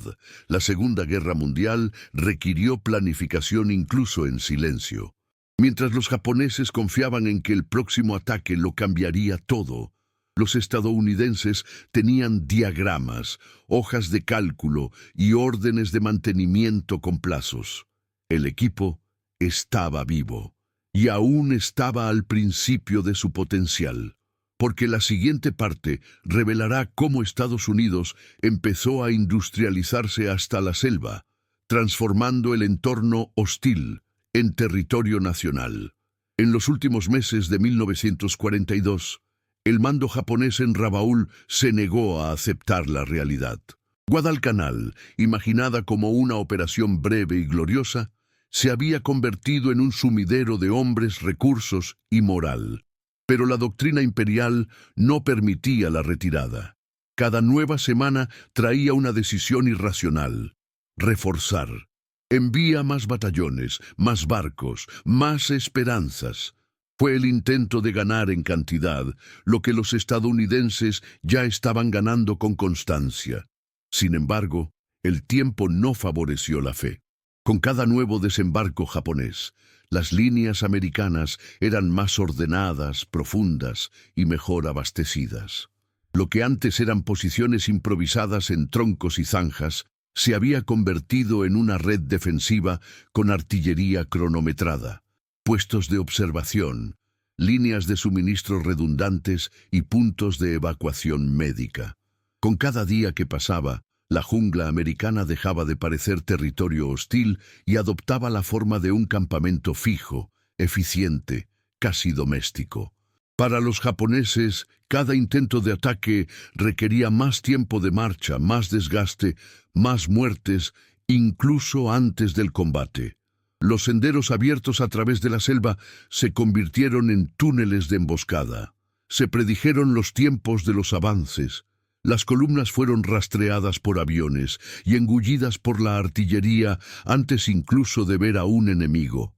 La Segunda Guerra Mundial requirió planificación incluso en silencio. Mientras los japoneses confiaban en que el próximo ataque lo cambiaría todo, los estadounidenses tenían diagramas, hojas de cálculo y órdenes de mantenimiento con plazos. El equipo estaba vivo y aún estaba al principio de su potencial, porque la siguiente parte revelará cómo Estados Unidos empezó a industrializarse hasta la selva, transformando el entorno hostil en territorio nacional. En los últimos meses de 1942, el mando japonés en Rabaul se negó a aceptar la realidad. Guadalcanal, imaginada como una operación breve y gloriosa, se había convertido en un sumidero de hombres, recursos y moral. Pero la doctrina imperial no permitía la retirada. Cada nueva semana traía una decisión irracional: reforzar. Envía más batallones, más barcos, más esperanzas. Fue el intento de ganar en cantidad, lo que los estadounidenses ya estaban ganando con constancia. Sin embargo, el tiempo no favoreció la fe. Con cada nuevo desembarco japonés, las líneas americanas eran más ordenadas, profundas y mejor abastecidas. Lo que antes eran posiciones improvisadas en troncos y zanjas, se había convertido en una red defensiva con artillería cronometrada, puestos de observación, líneas de suministro redundantes y puntos de evacuación médica. Con cada día que pasaba, la jungla americana dejaba de parecer territorio hostil y adoptaba la forma de un campamento fijo, eficiente, casi doméstico. Para los japoneses, cada intento de ataque requería más tiempo de marcha, más desgaste, más muertes, incluso antes del combate. Los senderos abiertos a través de la selva se convirtieron en túneles de emboscada. Se predijeron los tiempos de los avances. Las columnas fueron rastreadas por aviones y engullidas por la artillería antes incluso de ver a un enemigo.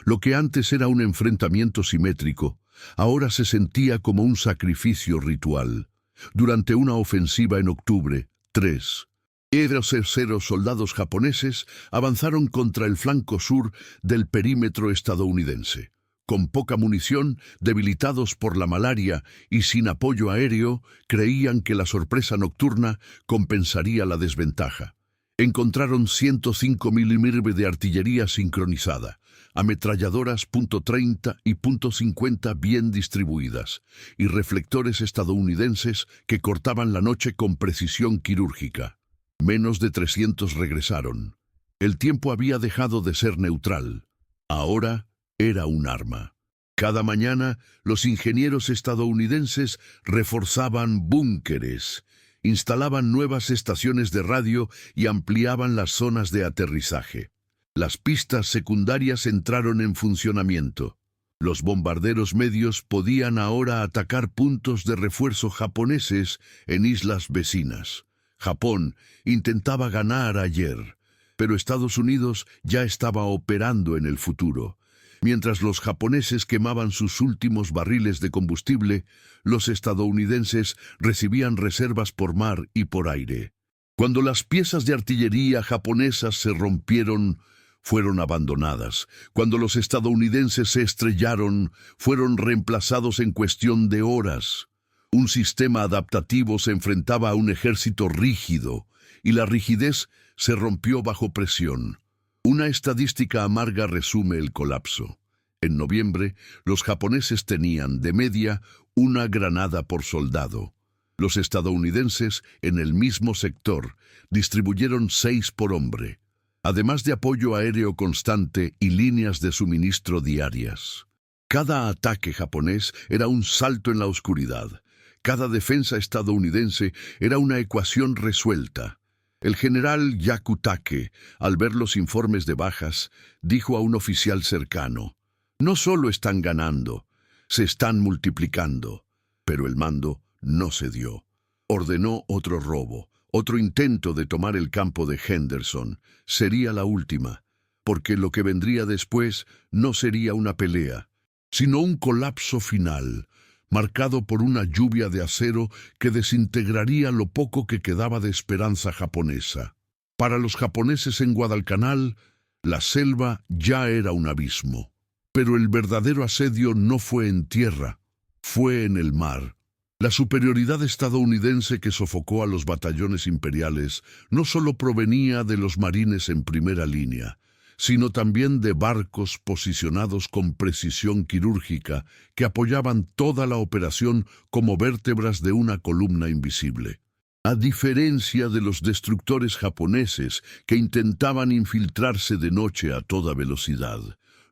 Lo que antes era un enfrentamiento simétrico, ahora se sentía como un sacrificio ritual. Durante una ofensiva en octubre, 3,000 soldados japoneses avanzaron contra el flanco sur del perímetro estadounidense. Con poca munición, debilitados por la malaria y sin apoyo aéreo, creían que la sorpresa nocturna compensaría la desventaja. Encontraron 105 mm de artillería sincronizada, ametralladoras .30 y .50 bien distribuidas, y reflectores estadounidenses que cortaban la noche con precisión quirúrgica. Menos de 300 regresaron. El tiempo había dejado de ser neutral. Ahora era un arma. Cada mañana, los ingenieros estadounidenses reforzaban búnkeres, instalaban nuevas estaciones de radio y ampliaban las zonas de aterrizaje. Las pistas secundarias entraron en funcionamiento. Los bombarderos medios podían ahora atacar puntos de refuerzo japoneses en islas vecinas. Japón intentaba ganar ayer, pero Estados Unidos ya estaba operando en el futuro. Mientras los japoneses quemaban sus últimos barriles de combustible, los estadounidenses recibían reservas por mar y por aire. Cuando las piezas de artillería japonesas se rompieron, fueron abandonadas. Cuando los estadounidenses se estrellaron, fueron reemplazados en cuestión de horas. Un sistema adaptativo se enfrentaba a un ejército rígido, y la rigidez se rompió bajo presión. Una estadística amarga resume el colapso. En noviembre, los japoneses tenían, de media, una granada por soldado. Los estadounidenses, en el mismo sector, distribuyeron 6 por hombre, además de apoyo aéreo constante y líneas de suministro diarias. Cada ataque japonés era un salto en la oscuridad. Cada defensa estadounidense era una ecuación resuelta. El general Yakutake, al ver los informes de bajas, dijo a un oficial cercano: «No solo están ganando, se están multiplicando». Pero el mando no cedió. Ordenó otro robo, otro intento de tomar el campo de Henderson. Sería la última, porque lo que vendría después no sería una pelea, sino un colapso final, marcado por una lluvia de acero que desintegraría lo poco que quedaba de esperanza japonesa. Para los japoneses en Guadalcanal, la selva ya era un abismo. Pero el verdadero asedio no fue en tierra, fue en el mar. La superioridad estadounidense que sofocó a los batallones imperiales no solo provenía de los marines en primera línea, sino también de barcos posicionados con precisión quirúrgica que apoyaban toda la operación como vértebras de una columna invisible. A diferencia de los destructores japoneses que intentaban infiltrarse de noche a toda velocidad,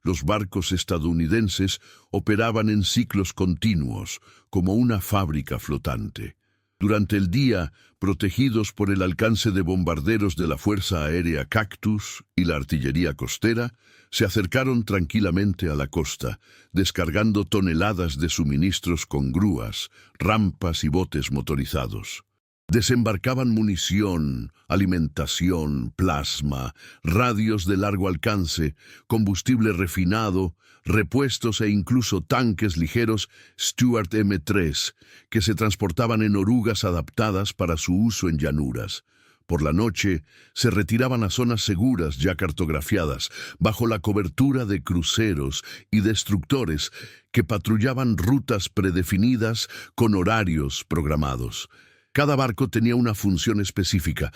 los barcos estadounidenses operaban en ciclos continuos, como una fábrica flotante. Durante el día, protegidos por el alcance de bombarderos de la Fuerza Aérea Cactus y la artillería costera, se acercaron tranquilamente a la costa, descargando toneladas de suministros con grúas, rampas y botes motorizados. Desembarcaban munición, alimentación, plasma, radios de largo alcance, combustible refinado, repuestos e incluso tanques ligeros Stuart M3, que se transportaban en orugas adaptadas para su uso en llanuras. Por la noche, se retiraban a zonas seguras ya cartografiadas, bajo la cobertura de cruceros y destructores que patrullaban rutas predefinidas con horarios programados. Cada barco tenía una función específica.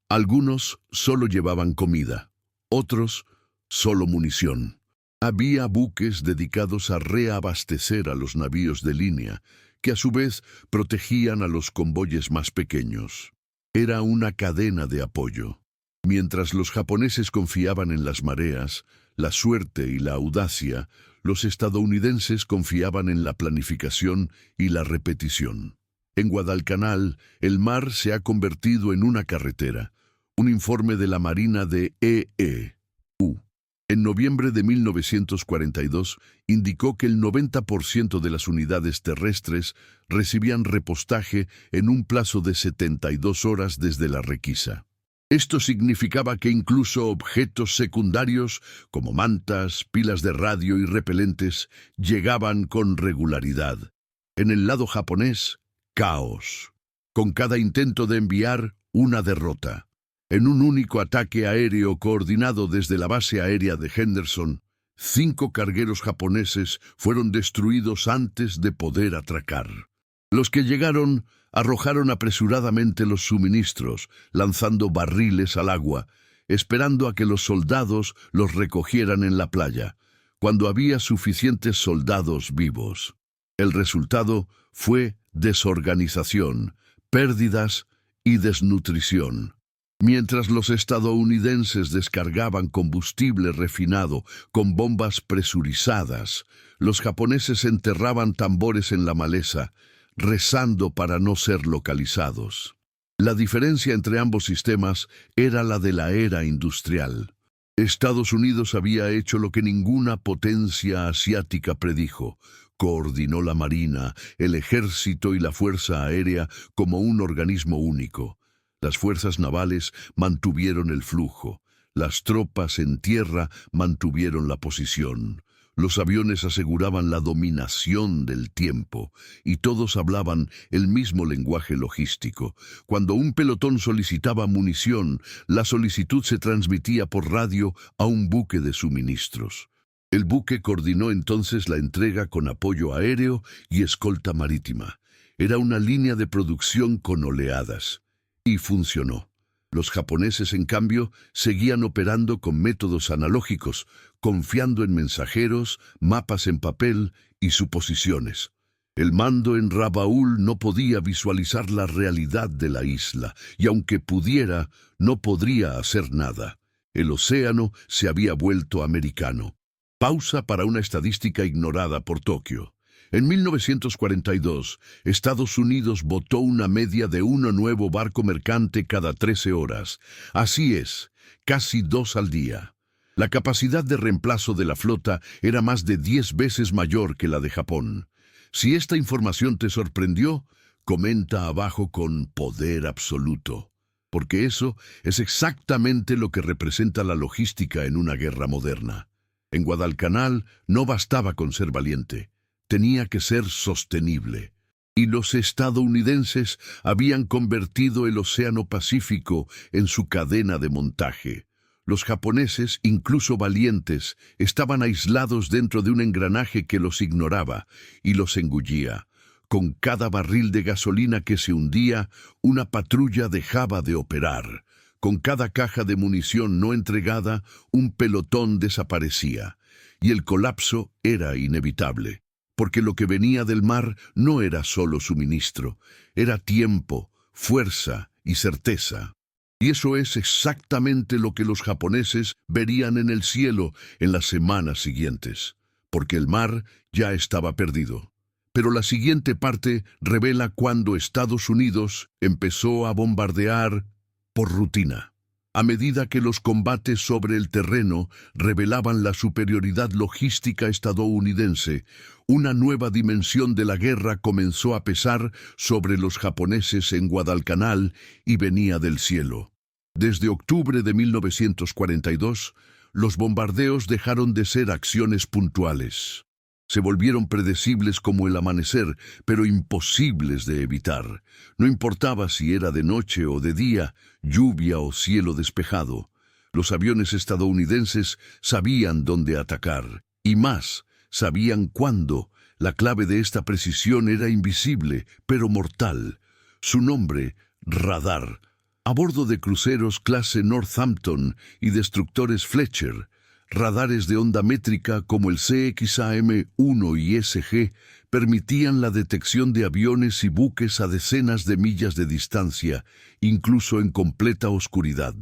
Algunos solo llevaban comida, otros solo munición. Había buques dedicados a reabastecer a los navíos de línea, que a su vez protegían a los convoyes más pequeños. Era una cadena de apoyo. Mientras los japoneses confiaban en las mareas, la suerte y la audacia, los estadounidenses confiaban en la planificación y la repetición. En Guadalcanal, el mar se ha convertido en una carretera. Un informe de la Marina de E.E.U. en noviembre de 1942 indicó que el 90% de las unidades terrestres recibían repostaje en un plazo de 72 horas desde la requisa. Esto significaba que incluso objetos secundarios, como mantas, pilas de radio y repelentes, llegaban con regularidad. En el lado japonés, caos, con cada intento de enviar una derrota. En un único ataque aéreo coordinado desde la base aérea de Henderson, 5 cargueros japoneses fueron destruidos antes de poder atracar. Los que llegaron arrojaron apresuradamente los suministros, lanzando barriles al agua, esperando a que los soldados los recogieran en la playa, cuando había suficientes soldados vivos. El resultado fue desorganización, pérdidas y desnutrición. Mientras los estadounidenses descargaban combustible refinado con bombas presurizadas, los japoneses enterraban tambores en la maleza, rezando para no ser localizados. La diferencia entre ambos sistemas era la de la era industrial. Estados Unidos había hecho lo que ninguna potencia asiática predijo. Coordinó la Marina, el Ejército y la Fuerza Aérea como un organismo único. Las fuerzas navales mantuvieron el flujo. Las tropas en tierra mantuvieron la posición. Los aviones aseguraban la dominación del tiempo, y todos hablaban el mismo lenguaje logístico. Cuando un pelotón solicitaba munición, la solicitud se transmitía por radio a un buque de suministros. El buque coordinó entonces la entrega con apoyo aéreo y escolta marítima. Era una línea de producción con oleadas. Y funcionó. Los japoneses, en cambio, seguían operando con métodos analógicos, confiando en mensajeros, mapas en papel y suposiciones. El mando en Rabaul no podía visualizar la realidad de la isla, y aunque pudiera, no podría hacer nada. El océano se había vuelto americano. Pausa para una estadística ignorada por Tokio. En 1942, Estados Unidos votó una media de un nuevo barco mercante cada 13 horas. Así es, casi 2 al día. La capacidad de reemplazo de la flota era más de 10 veces mayor que la de Japón. Si esta información te sorprendió, comenta abajo con poder absoluto, porque eso es exactamente lo que representa la logística en una guerra moderna. En Guadalcanal no bastaba con ser valiente. Tenía que ser sostenible. Y los estadounidenses habían convertido el Océano Pacífico en su cadena de montaje. Los japoneses, incluso valientes, estaban aislados dentro de un engranaje que los ignoraba y los engullía. Con cada barril de gasolina que se hundía, una patrulla dejaba de operar. Con cada caja de munición no entregada, un pelotón desaparecía. Y el colapso era inevitable. Porque lo que venía del mar no era solo suministro, era tiempo, fuerza y certeza. Y eso es exactamente lo que los japoneses verían en el cielo en las semanas siguientes, porque el mar ya estaba perdido. Pero la siguiente parte revela cuando Estados Unidos empezó a bombardear por rutina. A medida que los combates sobre el terreno revelaban la superioridad logística estadounidense, una nueva dimensión de la guerra comenzó a pesar sobre los japoneses en Guadalcanal y venía del cielo. Desde octubre de 1942, los bombardeos dejaron de ser acciones puntuales. Se volvieron predecibles como el amanecer, pero imposibles de evitar. No importaba si era de noche o de día, lluvia o cielo despejado. Los aviones estadounidenses sabían dónde atacar, y más, sabían cuándo. La clave de esta precisión era invisible, pero mortal. Su nombre, radar. A bordo de cruceros clase Northampton y destructores Fletcher, radares de onda métrica como el CXAM-1 y SG permitían la detección de aviones y buques a decenas de millas de distancia, incluso en completa oscuridad.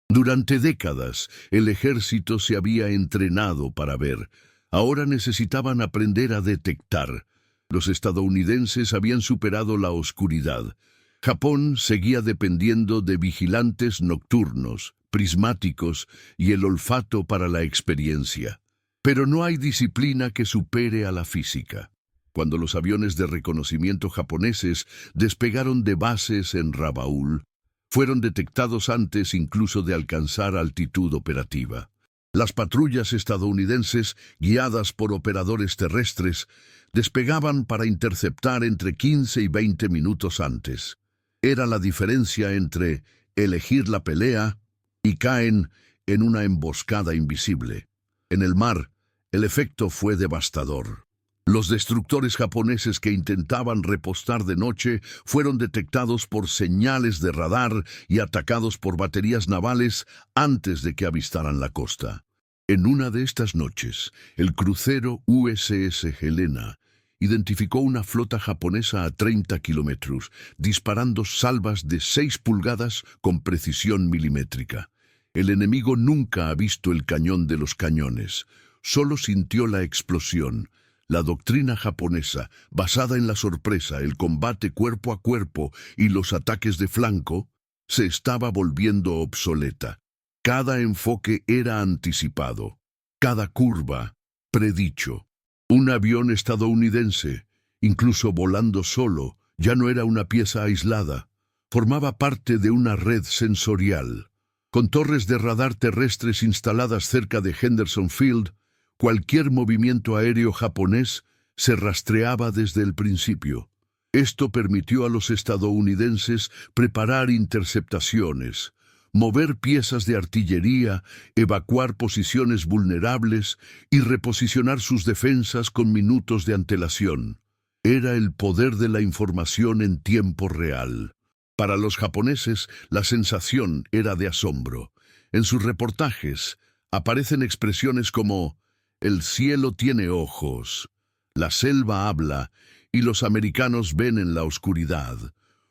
Durante décadas, el ejército se había entrenado para ver. Ahora necesitaban aprender a detectar. Los estadounidenses habían superado la oscuridad. Japón seguía dependiendo de vigilantes nocturnos, prismáticos y el olfato para la experiencia. Pero no hay disciplina que supere a la física. Cuando los aviones de reconocimiento japoneses despegaron de bases en Rabaul, fueron detectados antes incluso de alcanzar altitud operativa. Las patrullas estadounidenses, guiadas por operadores terrestres, despegaban para interceptar entre 15 y 20 minutos antes. Era la diferencia entre elegir la pelea y caen en una emboscada invisible. En el mar, el efecto fue devastador. Los destructores japoneses que intentaban repostar de noche fueron detectados por señales de radar y atacados por baterías navales antes de que avistaran la costa. En una de estas noches, el crucero USS Helena identificó una flota japonesa a 30 kilómetros, disparando salvas de 6 pulgadas con precisión milimétrica. El enemigo nunca ha visto el cañón de los cañones, solo sintió la explosión. La doctrina japonesa, basada en la sorpresa, el combate cuerpo a cuerpo y los ataques de flanco, se estaba volviendo obsoleta. Cada enfoque era anticipado, cada curva predicho. Un avión estadounidense, incluso volando solo, ya no era una pieza aislada. Formaba parte de una red sensorial. Con torres de radar terrestres instaladas cerca de Henderson Field, cualquier movimiento aéreo japonés se rastreaba desde el principio. Esto permitió a los estadounidenses preparar interceptaciones, mover piezas de artillería, evacuar posiciones vulnerables y reposicionar sus defensas con minutos de antelación. Era el poder de la información en tiempo real. Para los japoneses, la sensación era de asombro. En sus reportajes aparecen expresiones como «el cielo tiene ojos», «la selva habla» y «los americanos ven en la oscuridad».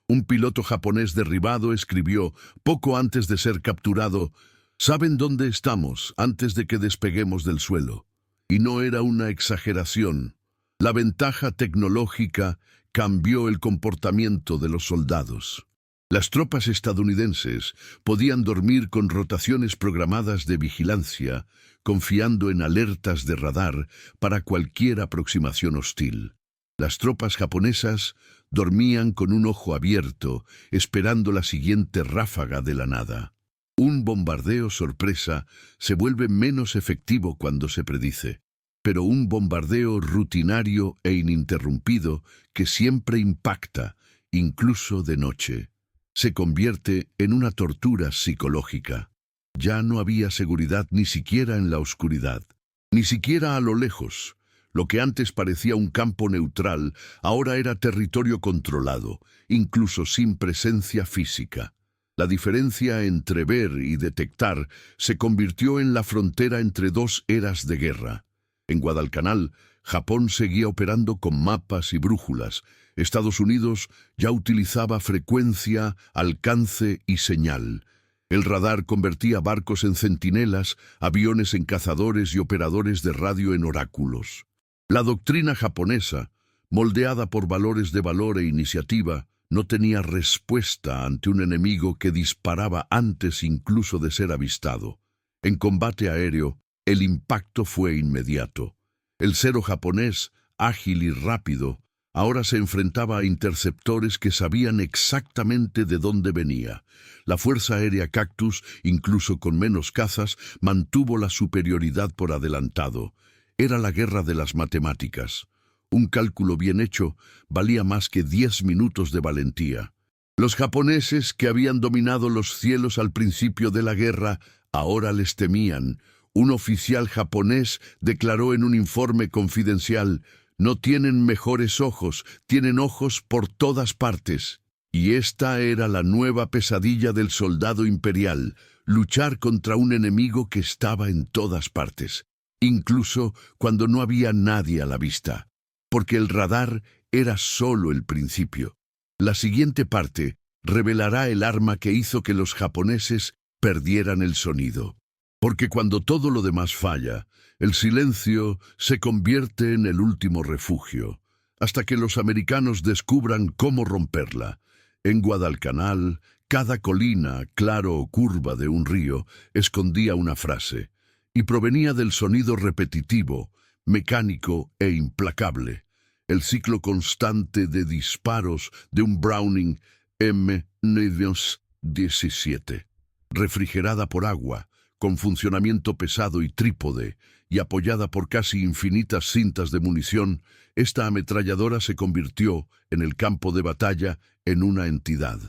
Un piloto japonés derribado escribió, poco antes de ser capturado, «Saben dónde estamos antes de que despeguemos del suelo». Y no era una exageración. La ventaja tecnológica cambió el comportamiento de los soldados. Las tropas estadounidenses podían dormir con rotaciones programadas de vigilancia, confiando en alertas de radar para cualquier aproximación hostil. Las tropas japonesas dormían con un ojo abierto, esperando la siguiente ráfaga de la nada. Un bombardeo sorpresa se vuelve menos efectivo cuando se predice, pero un bombardeo rutinario e ininterrumpido que siempre impacta, incluso de noche, se convierte en una tortura psicológica. Ya no había seguridad ni siquiera en la oscuridad, ni siquiera a lo lejos. Lo que antes parecía un campo neutral, ahora era territorio controlado, incluso sin presencia física. La diferencia entre ver y detectar se convirtió en la frontera entre dos eras de guerra. En Guadalcanal, Japón seguía operando con mapas y brújulas. Estados Unidos ya utilizaba frecuencia, alcance y señal. El radar convertía barcos en centinelas, aviones en cazadores y operadores de radio en oráculos. La doctrina japonesa, moldeada por valores de valor e iniciativa, no tenía respuesta ante un enemigo que disparaba antes incluso de ser avistado. En combate aéreo, el impacto fue inmediato. El Zero japonés, ágil y rápido, ahora se enfrentaba a interceptores que sabían exactamente de dónde venía. La Fuerza Aérea Cactus, incluso con menos cazas, mantuvo la superioridad por adelantado. Era la guerra de las matemáticas. Un cálculo bien hecho valía más que 10 minutos de valentía. Los japoneses, que habían dominado los cielos al principio de la guerra, ahora les temían. Un oficial japonés declaró en un informe confidencial: «No tienen mejores ojos, tienen ojos por todas partes». Y esta era la nueva pesadilla del soldado imperial: luchar contra un enemigo que estaba en todas partes, incluso cuando no había nadie a la vista. Porque el radar era solo el principio. La siguiente parte revelará el arma que hizo que los japoneses perdieran el sonido. Porque cuando todo lo demás falla, el silencio se convierte en el último refugio, hasta que los americanos descubran cómo romperla. En Guadalcanal, cada colina, claro o curva de un río, escondía una frase, y provenía del sonido repetitivo, mecánico e implacable, el ciclo constante de disparos de un Browning M917, refrigerada por agua, con funcionamiento pesado y trípode, y apoyada por casi infinitas cintas de munición. Esta ametralladora se convirtió, en el campo de batalla, en una entidad.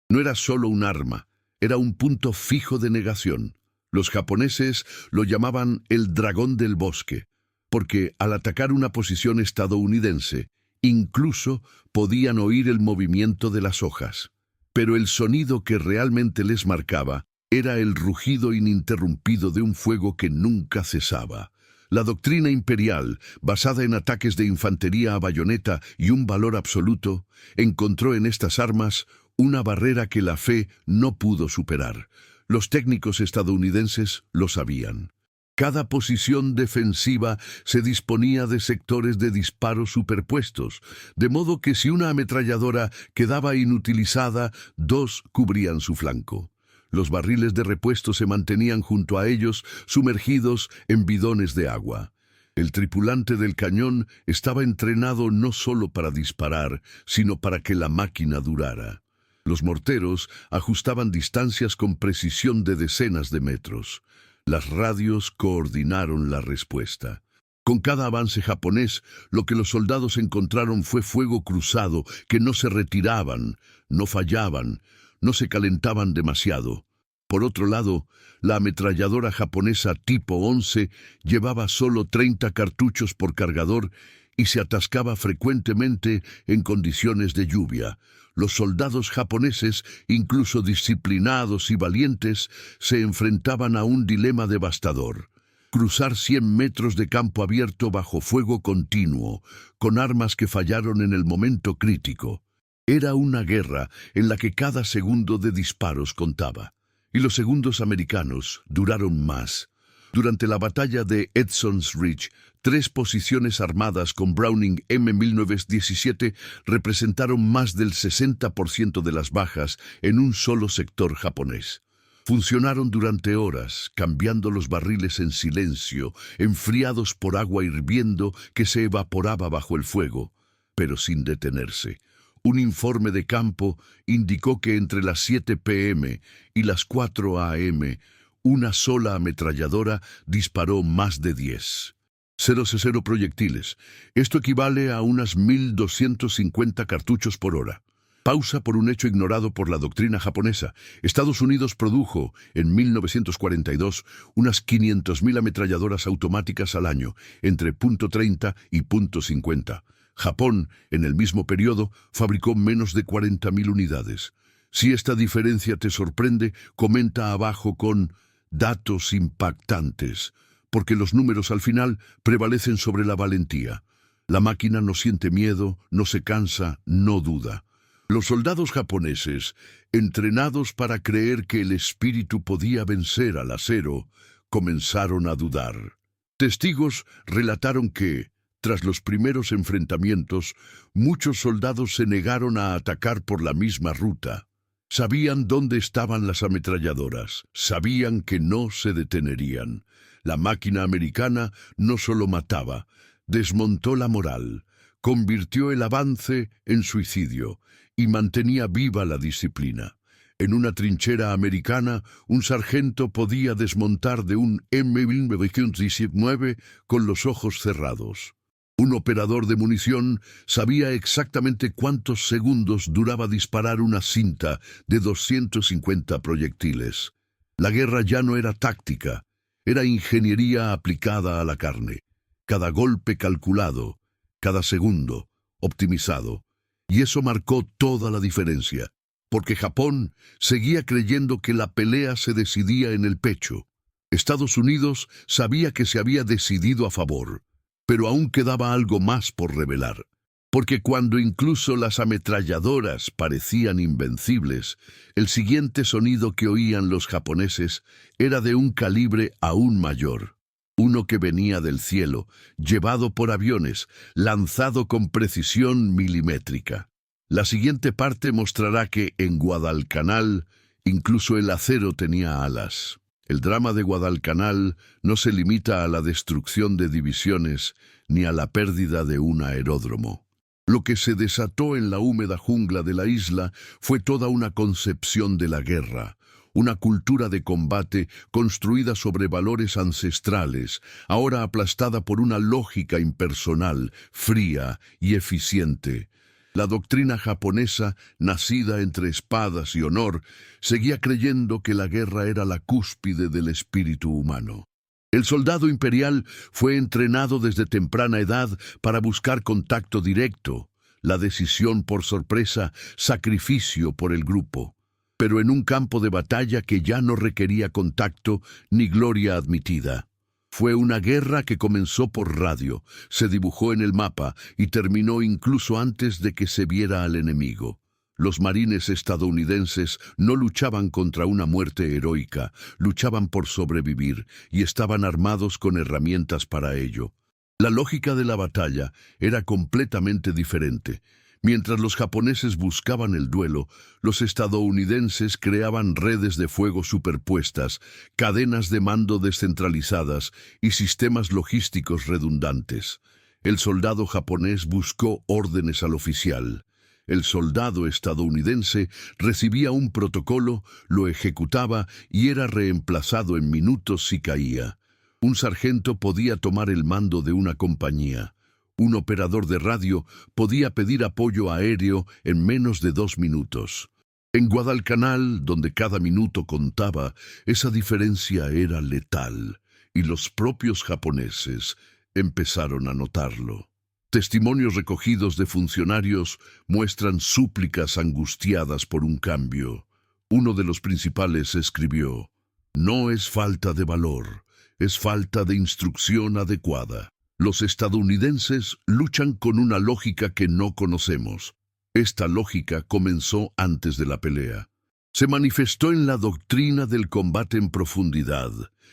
No era solo un arma, era un punto fijo de negación. Los japoneses lo llamaban el dragón del bosque, porque al atacar una posición estadounidense, incluso podían oír el movimiento de las hojas. Pero el sonido que realmente les marcaba era el rugido ininterrumpido de un fuego que nunca cesaba. La doctrina imperial, basada en ataques de infantería a bayoneta y un valor absoluto, encontró en estas armas una barrera que la fe no pudo superar. Los técnicos estadounidenses lo sabían. Cada posición defensiva se disponía de sectores de disparo superpuestos, de modo que si una ametralladora quedaba inutilizada, dos cubrían su flanco. Los barriles de repuesto se mantenían junto a ellos, sumergidos en bidones de agua. El tripulante del cañón estaba entrenado no solo para disparar, sino para que la máquina durara. Los morteros ajustaban distancias con precisión de decenas de metros. Las radios coordinaron la respuesta. Con cada avance japonés, lo que los soldados encontraron fue fuego cruzado, que no se retiraban, no fallaban, no se calentaban demasiado. Por otro lado, la ametralladora japonesa tipo 11 llevaba solo 30 cartuchos por cargador y se atascaba frecuentemente en condiciones de lluvia. Los soldados japoneses, incluso disciplinados y valientes, se enfrentaban a un dilema devastador: cruzar 100 metros de campo abierto bajo fuego continuo, con armas que fallaron en el momento crítico. Era una guerra en la que cada segundo de disparos contaba. Y los segundos americanos duraron más. Durante la batalla de Edson's Ridge, 3 posiciones armadas con Browning M1917 representaron más del 60% de las bajas en un solo sector japonés. Funcionaron durante horas, cambiando los barriles en silencio, enfriados por agua hirviendo que se evaporaba bajo el fuego, pero sin detenerse. Un informe de campo indicó que entre las 7 p.m. y las 4 a.m., una sola ametralladora disparó más de 10. 0,0 proyectiles. Esto equivale a unas 1.250 cartuchos por hora. Pausa por un hecho ignorado por la doctrina japonesa. Estados Unidos produjo, en 1942, unas 500.000 ametralladoras automáticas al año, entre .30 y .50. Japón, en el mismo periodo, fabricó menos de 40.000 unidades. Si esta diferencia te sorprende, comenta abajo con datos impactantes, porque los números al final prevalecen sobre la valentía. La máquina no siente miedo, no se cansa, no duda. Los soldados japoneses, entrenados para creer que el espíritu podía vencer al acero, comenzaron a dudar. Testigos relataron que, Tras los primeros enfrentamientos, muchos soldados se negaron a atacar por la misma ruta. Sabían dónde estaban las ametralladoras, sabían que no se detenerían. La máquina americana no solo mataba, desmontó la moral, convirtió el avance en suicidio y mantenía viva la disciplina. En una trinchera americana, un sargento podía desmontar de un M1919 con los ojos cerrados. Un operador de munición sabía exactamente cuántos segundos duraba disparar una cinta de 250 proyectiles. La guerra ya no era táctica, era ingeniería aplicada a la carne. Cada golpe calculado, cada segundo optimizado. Y eso marcó toda la diferencia, porque Japón seguía creyendo que la pelea se decidía en el pecho. Estados Unidos sabía que se había decidido a favor, pero aún quedaba algo más por revelar. Porque cuando incluso las ametralladoras parecían invencibles, el siguiente sonido que oían los japoneses era de un calibre aún mayor. Uno que venía del cielo, llevado por aviones, lanzado con precisión milimétrica. La siguiente parte mostrará que en Guadalcanal incluso el acero tenía alas. El drama de Guadalcanal no se limita a la destrucción de divisiones ni a la pérdida de un aeródromo. Lo que se desató en la húmeda jungla de la isla fue toda una concepción de la guerra, una cultura de combate construida sobre valores ancestrales, ahora aplastada por una lógica impersonal, fría y eficiente. La doctrina japonesa, nacida entre espadas y honor, seguía creyendo que la guerra era la cúspide del espíritu humano. El soldado imperial fue entrenado desde temprana edad para buscar contacto directo, la decisión por sorpresa, sacrificio por el grupo. Pero en un campo de batalla que ya no requería contacto ni gloria admitida. Fue una guerra que comenzó por radio, se dibujó en el mapa y terminó incluso antes de que se viera al enemigo. Los marines estadounidenses no luchaban contra una muerte heroica, luchaban por sobrevivir y estaban armados con herramientas para ello. La lógica de la batalla era completamente diferente. Mientras los japoneses buscaban el duelo, los estadounidenses creaban redes de fuego superpuestas, cadenas de mando descentralizadas y sistemas logísticos redundantes. El soldado japonés buscó órdenes al oficial. El soldado estadounidense recibía un protocolo, lo ejecutaba y era reemplazado en minutos si caía. Un sargento podía tomar el mando de una compañía. Un operador de radio podía pedir apoyo aéreo en menos de 2 minutos. En Guadalcanal, donde cada minuto contaba, esa diferencia era letal, y los propios japoneses empezaron a notarlo. Testimonios recogidos de funcionarios muestran súplicas angustiadas por un cambio. Uno de los principales escribió: "No es falta de valor, es falta de instrucción adecuada. Los estadounidenses luchan con una lógica que no conocemos. Esta lógica comenzó antes de la pelea. Se manifestó en la doctrina del combate en profundidad,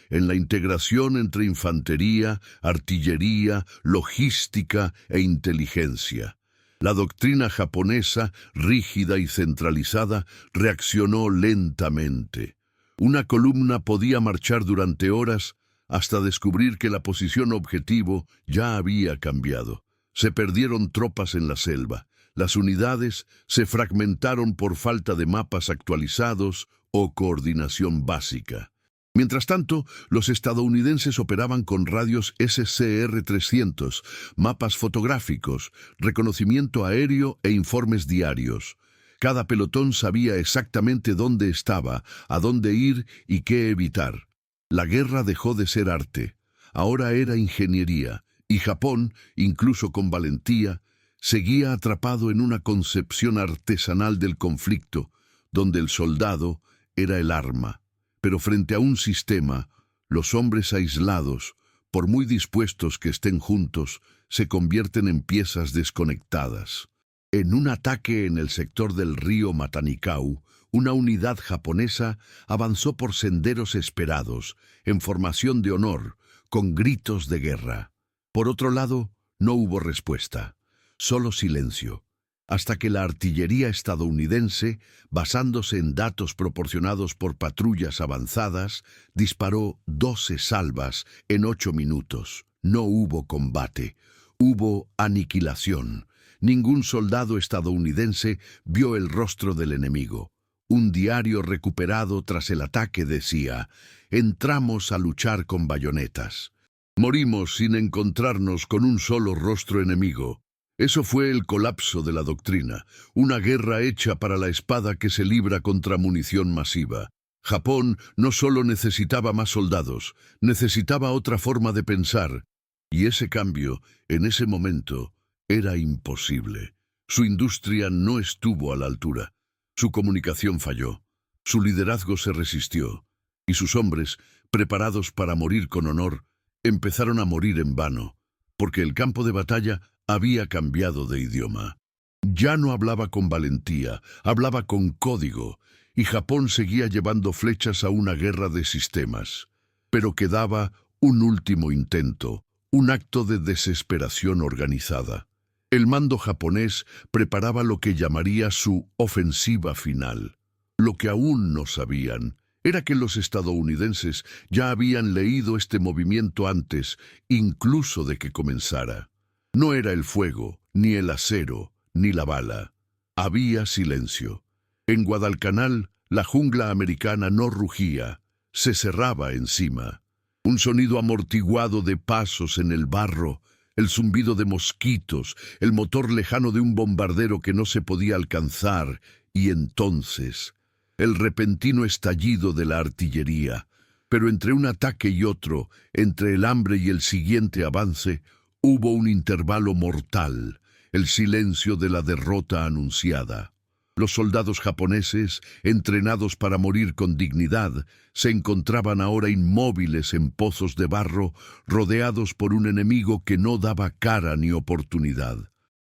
en la integración entre infantería, artillería, logística e inteligencia. La doctrina japonesa, rígida y centralizada, reaccionó lentamente. Una columna podía marchar durante horas hasta descubrir que la posición objetivo ya había cambiado. Se perdieron tropas en la selva. Las unidades se fragmentaron por falta de mapas actualizados o coordinación básica. Mientras tanto, los estadounidenses operaban con radios SCR-300, mapas fotográficos, reconocimiento aéreo e informes diarios. Cada pelotón sabía exactamente dónde estaba, a dónde ir y qué evitar. La guerra dejó de ser arte, ahora era ingeniería, y Japón, incluso con valentía, seguía atrapado en una concepción artesanal del conflicto, donde el soldado era el arma. Pero frente a un sistema, los hombres aislados, por muy dispuestos que estén juntos, se convierten en piezas desconectadas. En un ataque en el sector del río Matanikau, una unidad japonesa avanzó por senderos esperados, en formación de honor, con gritos de guerra. Por otro lado, No hubo respuesta, solo silencio, hasta que la artillería estadounidense, basándose en datos proporcionados por patrullas avanzadas, disparó 12 salvas en 8 minutos. No hubo combate, hubo aniquilación. Ningún soldado estadounidense vio el rostro del enemigo. Un diario recuperado tras el ataque decía: «Entramos a luchar con bayonetas. Morimos sin encontrarnos con un solo rostro enemigo». Eso fue el colapso de la doctrina, una guerra hecha para la espada que se libra contra munición masiva. Japón no solo necesitaba más soldados, necesitaba otra forma de pensar. Y ese cambio, en ese momento, era imposible. Su industria no estuvo a la altura. Su comunicación falló. Su liderazgo se resistió. Y sus hombres, preparados para morir con honor, empezaron a morir en vano, porque el campo de batalla había cambiado de idioma. Ya no hablaba con valentía, hablaba con código, y Japón seguía llevando flechas a una guerra de sistemas. Pero quedaba un último intento, un acto de desesperación organizada. El mando japonés preparaba lo que llamaría su ofensiva final. Lo que aún no sabían era que los estadounidenses ya habían leído este movimiento antes, incluso de que comenzara. No era el fuego, ni el acero, ni la bala. Había silencio. En Guadalcanal, la jungla americana no rugía, se cerraba encima. Un sonido amortiguado de pasos en el barro, el zumbido de mosquitos, el motor lejano de un bombardero que no se podía alcanzar, y entonces el repentino estallido de la artillería. Pero entre un ataque y otro, entre el hambre y el siguiente avance, hubo un intervalo mortal, el silencio de la derrota anunciada. Los soldados japoneses, entrenados para morir con dignidad, se encontraban ahora inmóviles en pozos de barro, rodeados por un enemigo que no daba cara ni oportunidad.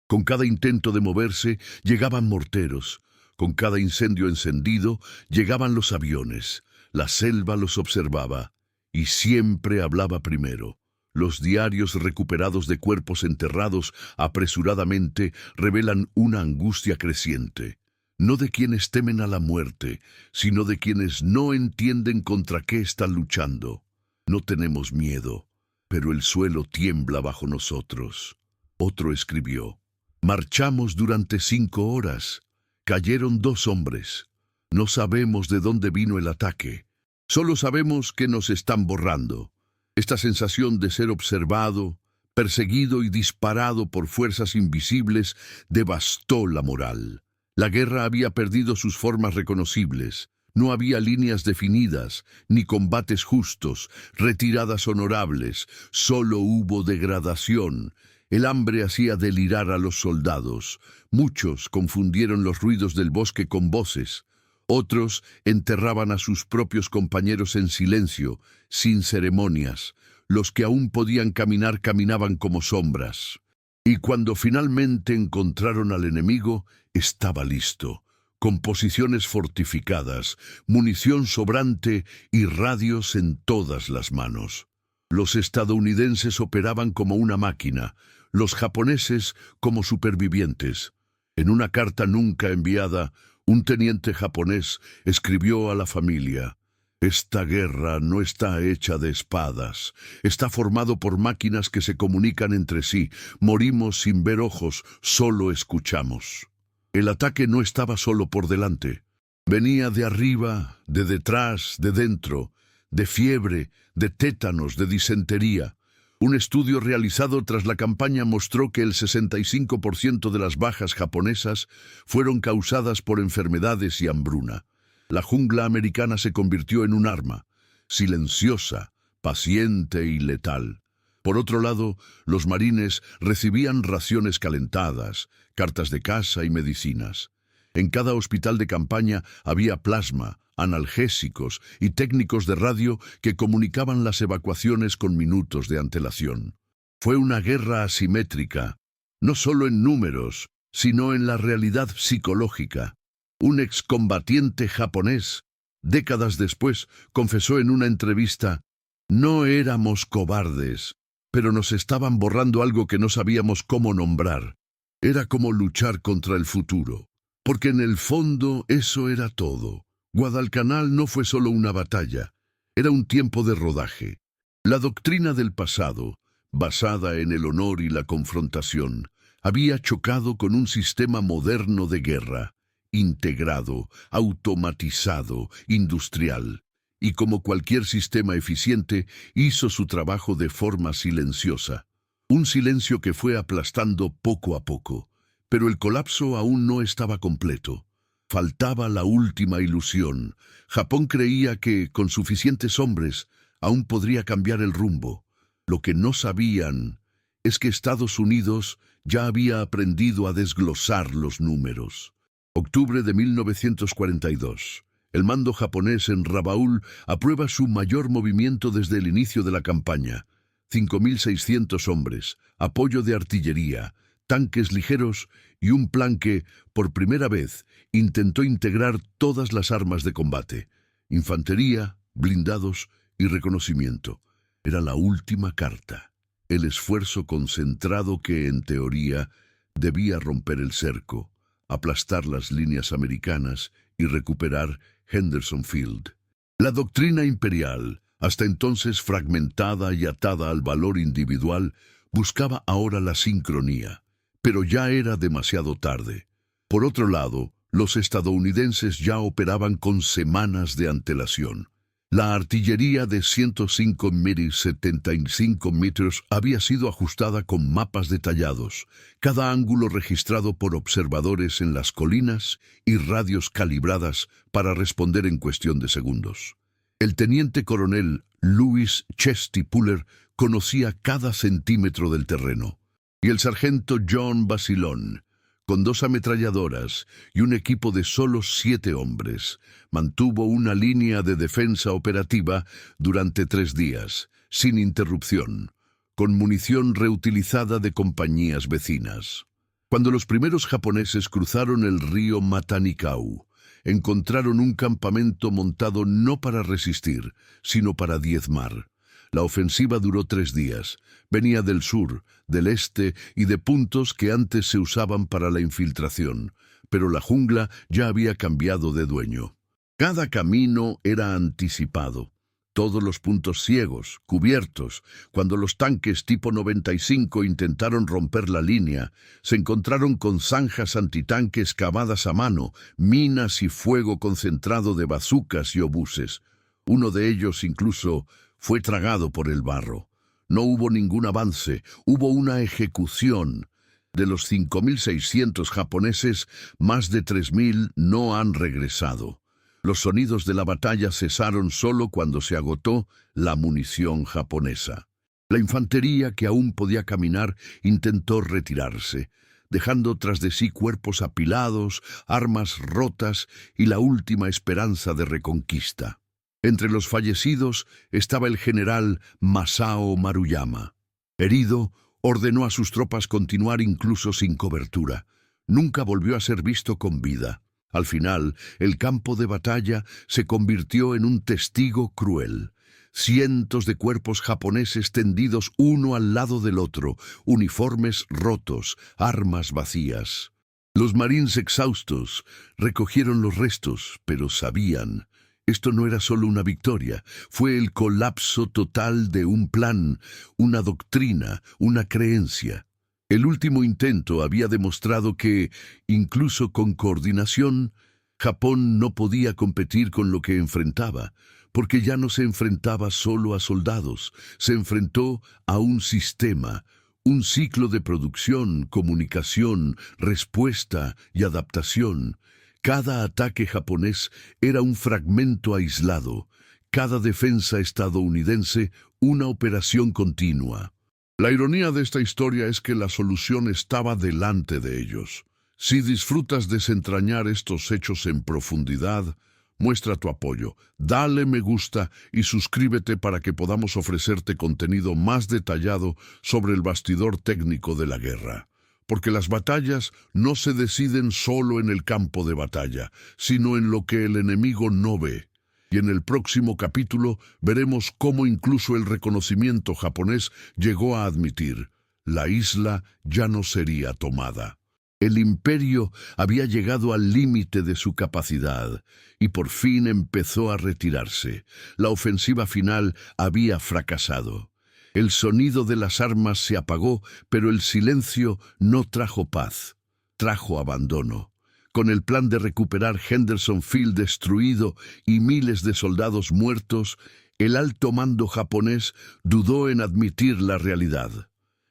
Con cada intento de moverse, llegaban morteros. Con cada incendio encendido, llegaban los aviones. La selva los observaba, y siempre hablaba primero. Los diarios recuperados de cuerpos enterrados apresuradamente revelan una angustia creciente. No de quienes temen a la muerte, sino de quienes no entienden contra qué están luchando. No tenemos miedo, pero el suelo tiembla bajo nosotros. Otro escribió: «Marchamos durante 5 horas. Cayeron 2 hombres. No sabemos de dónde vino el ataque. Solo sabemos que nos están borrando». Esta sensación de ser observado, perseguido y disparado por fuerzas invisibles devastó la moral. La guerra había perdido sus formas reconocibles. No había líneas definidas, ni combates justos, retiradas honorables. Solo hubo degradación. El hambre hacía delirar a los soldados. Muchos confundieron los ruidos del bosque con voces. Otros enterraban a sus propios compañeros en silencio, sin ceremonias. Los que aún podían caminar caminaban como sombras. Y cuando finalmente encontraron al enemigo, estaba listo, con posiciones fortificadas, munición sobrante y radios en todas las manos. Los estadounidenses operaban como una máquina, los japoneses como supervivientes. En una carta nunca enviada, un teniente japonés escribió a la familia: «Esta guerra no está hecha de espadas, está formado por máquinas que se comunican entre sí. Morimos sin ver ojos, solo escuchamos». El ataque no estaba solo por delante. Venía de arriba, de detrás, de dentro, de fiebre, de tétanos, de disentería. Un estudio realizado tras la campaña mostró que el 65% de las bajas japonesas fueron causadas por enfermedades y hambruna. La jungla americana se convirtió en un arma, silenciosa, paciente y letal. Por otro lado, los marines recibían raciones calentadas, cartas de casa y medicinas. En cada hospital de campaña había plasma, analgésicos y técnicos de radio que comunicaban las evacuaciones con minutos de antelación. Fue una guerra asimétrica, no solo en números, sino en la realidad psicológica. Un excombatiente japonés, décadas después, confesó en una entrevista: «No éramos cobardes, pero nos estaban borrando algo que no sabíamos cómo nombrar. Era como luchar contra el futuro, porque en el fondo eso era todo. Guadalcanal no fue solo una batalla, era un tiempo de rodaje. La doctrina del pasado, basada en el honor y la confrontación, había chocado con un sistema moderno de guerra, integrado, automatizado, industrial, y como cualquier sistema eficiente, hizo su trabajo de forma silenciosa. Un silencio que fue aplastando poco a poco, pero el colapso aún no estaba completo. Faltaba la última ilusión. Japón creía que, con suficientes hombres, aún podría cambiar el rumbo. Lo que no sabían es que Estados Unidos ya había aprendido a desglosar los números. Octubre de 1942. El mando japonés en Rabaul aprueba su mayor movimiento desde el inicio de la campaña. 5.600 hombres, apoyo de artillería, tanques ligeros y un plan que, por primera vez, intentó integrar todas las armas de combate: infantería, blindados y reconocimiento. Era la última carta, el esfuerzo concentrado que, en teoría, debía romper el cerco, aplastar las líneas americanas y recuperar Henderson Field. La doctrina imperial, hasta entonces fragmentada y atada al valor individual, buscaba ahora la sincronía, pero ya era demasiado tarde. Por otro lado, los estadounidenses ya operaban con semanas de antelación. La artillería de 105 y 75 metros había sido ajustada con mapas detallados, cada ángulo registrado por observadores en las colinas y radios calibradas para responder en cuestión de segundos. El teniente coronel Louis Chesty Puller conocía cada centímetro del terreno, y el sargento John Basilone, con 2 ametralladoras y un equipo de solo 7 hombres, mantuvo una línea de defensa operativa durante 3 días, sin interrupción, con munición reutilizada de compañías vecinas. Cuando los primeros japoneses cruzaron el río Matanikau, encontraron un campamento montado no para resistir, sino para diezmar. La ofensiva duró 3 días. Venía del sur, del este y de puntos que antes se usaban para la infiltración, pero la jungla ya había cambiado de dueño. Cada camino era anticipado. Todos los puntos ciegos, cubiertos. Cuando los tanques tipo 95 intentaron romper la línea, se encontraron con zanjas antitanques cavadas a mano, minas y fuego concentrado de bazucas y obuses. Uno de ellos incluso fue tragado por el barro. No hubo ningún avance, hubo una ejecución. De los 5.600 japoneses, más de 3.000 no han regresado. Los sonidos de la batalla cesaron solo cuando se agotó la munición japonesa. La infantería, que aún podía caminar, intentó retirarse, dejando tras de sí cuerpos apilados, armas rotas y la última esperanza de reconquista. Entre los fallecidos estaba el general Masao Maruyama. Herido, ordenó a sus tropas continuar incluso sin cobertura. Nunca volvió a ser visto con vida. Al final, el campo de batalla se convirtió en un testigo cruel. Cientos de cuerpos japoneses tendidos uno al lado del otro, uniformes rotos, armas vacías. Los marines exhaustos recogieron los restos, pero sabían: esto no era solo una victoria, fue el colapso total de un plan, una doctrina, una creencia. El último intento había demostrado que, incluso con coordinación, Japón no podía competir con lo que enfrentaba, porque ya no se enfrentaba solo a soldados, se enfrentó a un sistema, un ciclo de producción, comunicación, respuesta y adaptación. Cada ataque japonés era un fragmento aislado, cada defensa estadounidense una operación continua. La ironía de esta historia es que la solución estaba delante de ellos. Si disfrutas desentrañar estos hechos en profundidad, muestra tu apoyo, dale me gusta y suscríbete para que podamos ofrecerte contenido más detallado sobre el bastidor técnico de la guerra. Porque las batallas no se deciden solo en el campo de batalla, sino en lo que el enemigo no ve. Y en el próximo capítulo veremos cómo incluso el reconocimiento japonés llegó a admitir: la isla ya no sería tomada. El imperio había llegado al límite de su capacidad y por fin empezó a retirarse. La ofensiva final había fracasado. El sonido de las armas se apagó, pero el silencio no trajo paz, trajo abandono. Con el plan de recuperar Henderson Field destruido y miles de soldados muertos, el alto mando japonés dudó en admitir la realidad.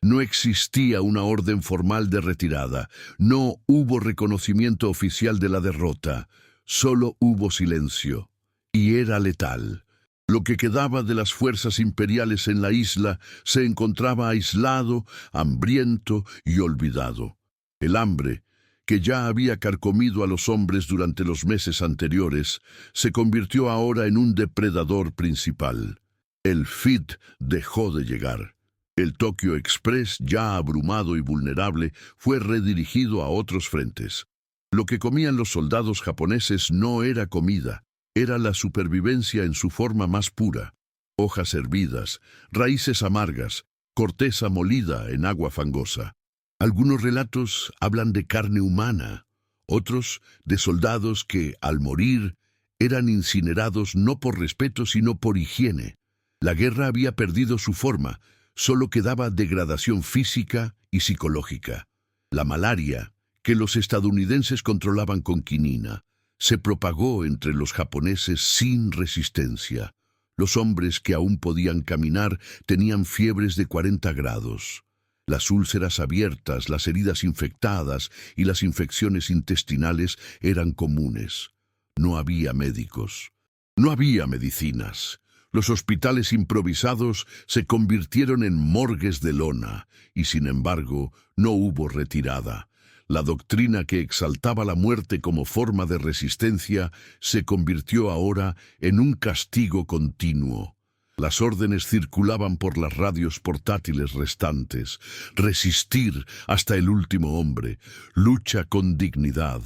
No existía una orden formal de retirada, no hubo reconocimiento oficial de la derrota, solo hubo silencio, y era letal. Lo que quedaba de las fuerzas imperiales en la isla se encontraba aislado, hambriento y olvidado. El hambre, que ya había carcomido a los hombres durante los meses anteriores, se convirtió ahora en un depredador principal. El FIT dejó de llegar. El Tokyo Express, ya abrumado y vulnerable, fue redirigido a otros frentes. Lo que comían los soldados japoneses no era comida, era la supervivencia en su forma más pura. Hojas hervidas, raíces amargas, corteza molida en agua fangosa. Algunos relatos hablan de carne humana, otros de soldados que, al morir, eran incinerados no por respeto sino por higiene. La guerra había perdido su forma, solo quedaba degradación física y psicológica. La malaria, que los estadounidenses controlaban con quinina, se propagó entre los japoneses sin resistencia. Los hombres que aún podían caminar tenían fiebres de 40 grados. Las úlceras abiertas, las heridas infectadas y las infecciones intestinales eran comunes. No había médicos. No había medicinas. Los hospitales improvisados se convirtieron en morgues de lona y, sin embargo, no hubo retirada. La doctrina que exaltaba la muerte como forma de resistencia se convirtió ahora en un castigo continuo. Las órdenes circulaban por las radios portátiles restantes: resistir hasta el último hombre, lucha con dignidad.